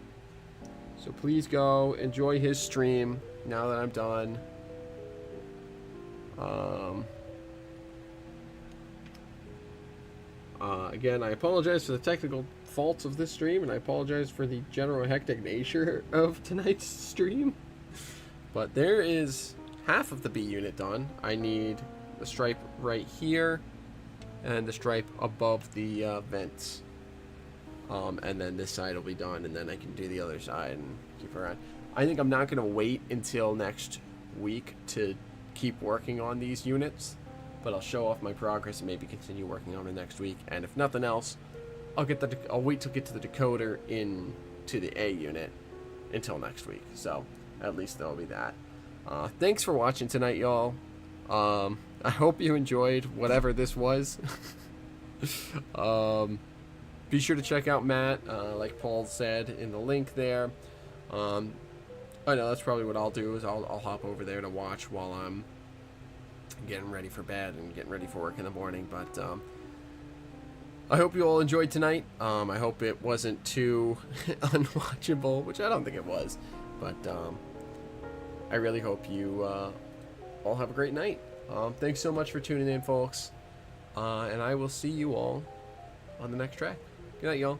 So please go enjoy his stream now that I'm done. Again, I apologize for the technical faults of this stream, and I apologize for the general hectic nature of tonight's stream. But there is half of the B unit done. I need the stripe right here and the stripe above the vents, and then this side will be done, and then I can do the other side and keep around. I think I'm not going to wait until next week to keep working on these units, but I'll show off my progress and maybe continue working on it next week. And if nothing else, I'll wait till get to the decoder into the A unit until next week. So at least there'll be that. Thanks for watching tonight, y'all. I hope you enjoyed whatever this was. Be sure to check out Matt, like Paul said in the link there. I know that's probably what I'll do, is I'll hop over there to watch while I'm getting ready for bed and getting ready for work in the morning. But I hope you all enjoyed tonight. I hope it wasn't too unwatchable, which I don't think it was. But I really hope you all have a great night. Thanks so much for tuning in, folks. And I will see you all on the next track. Good night, y'all.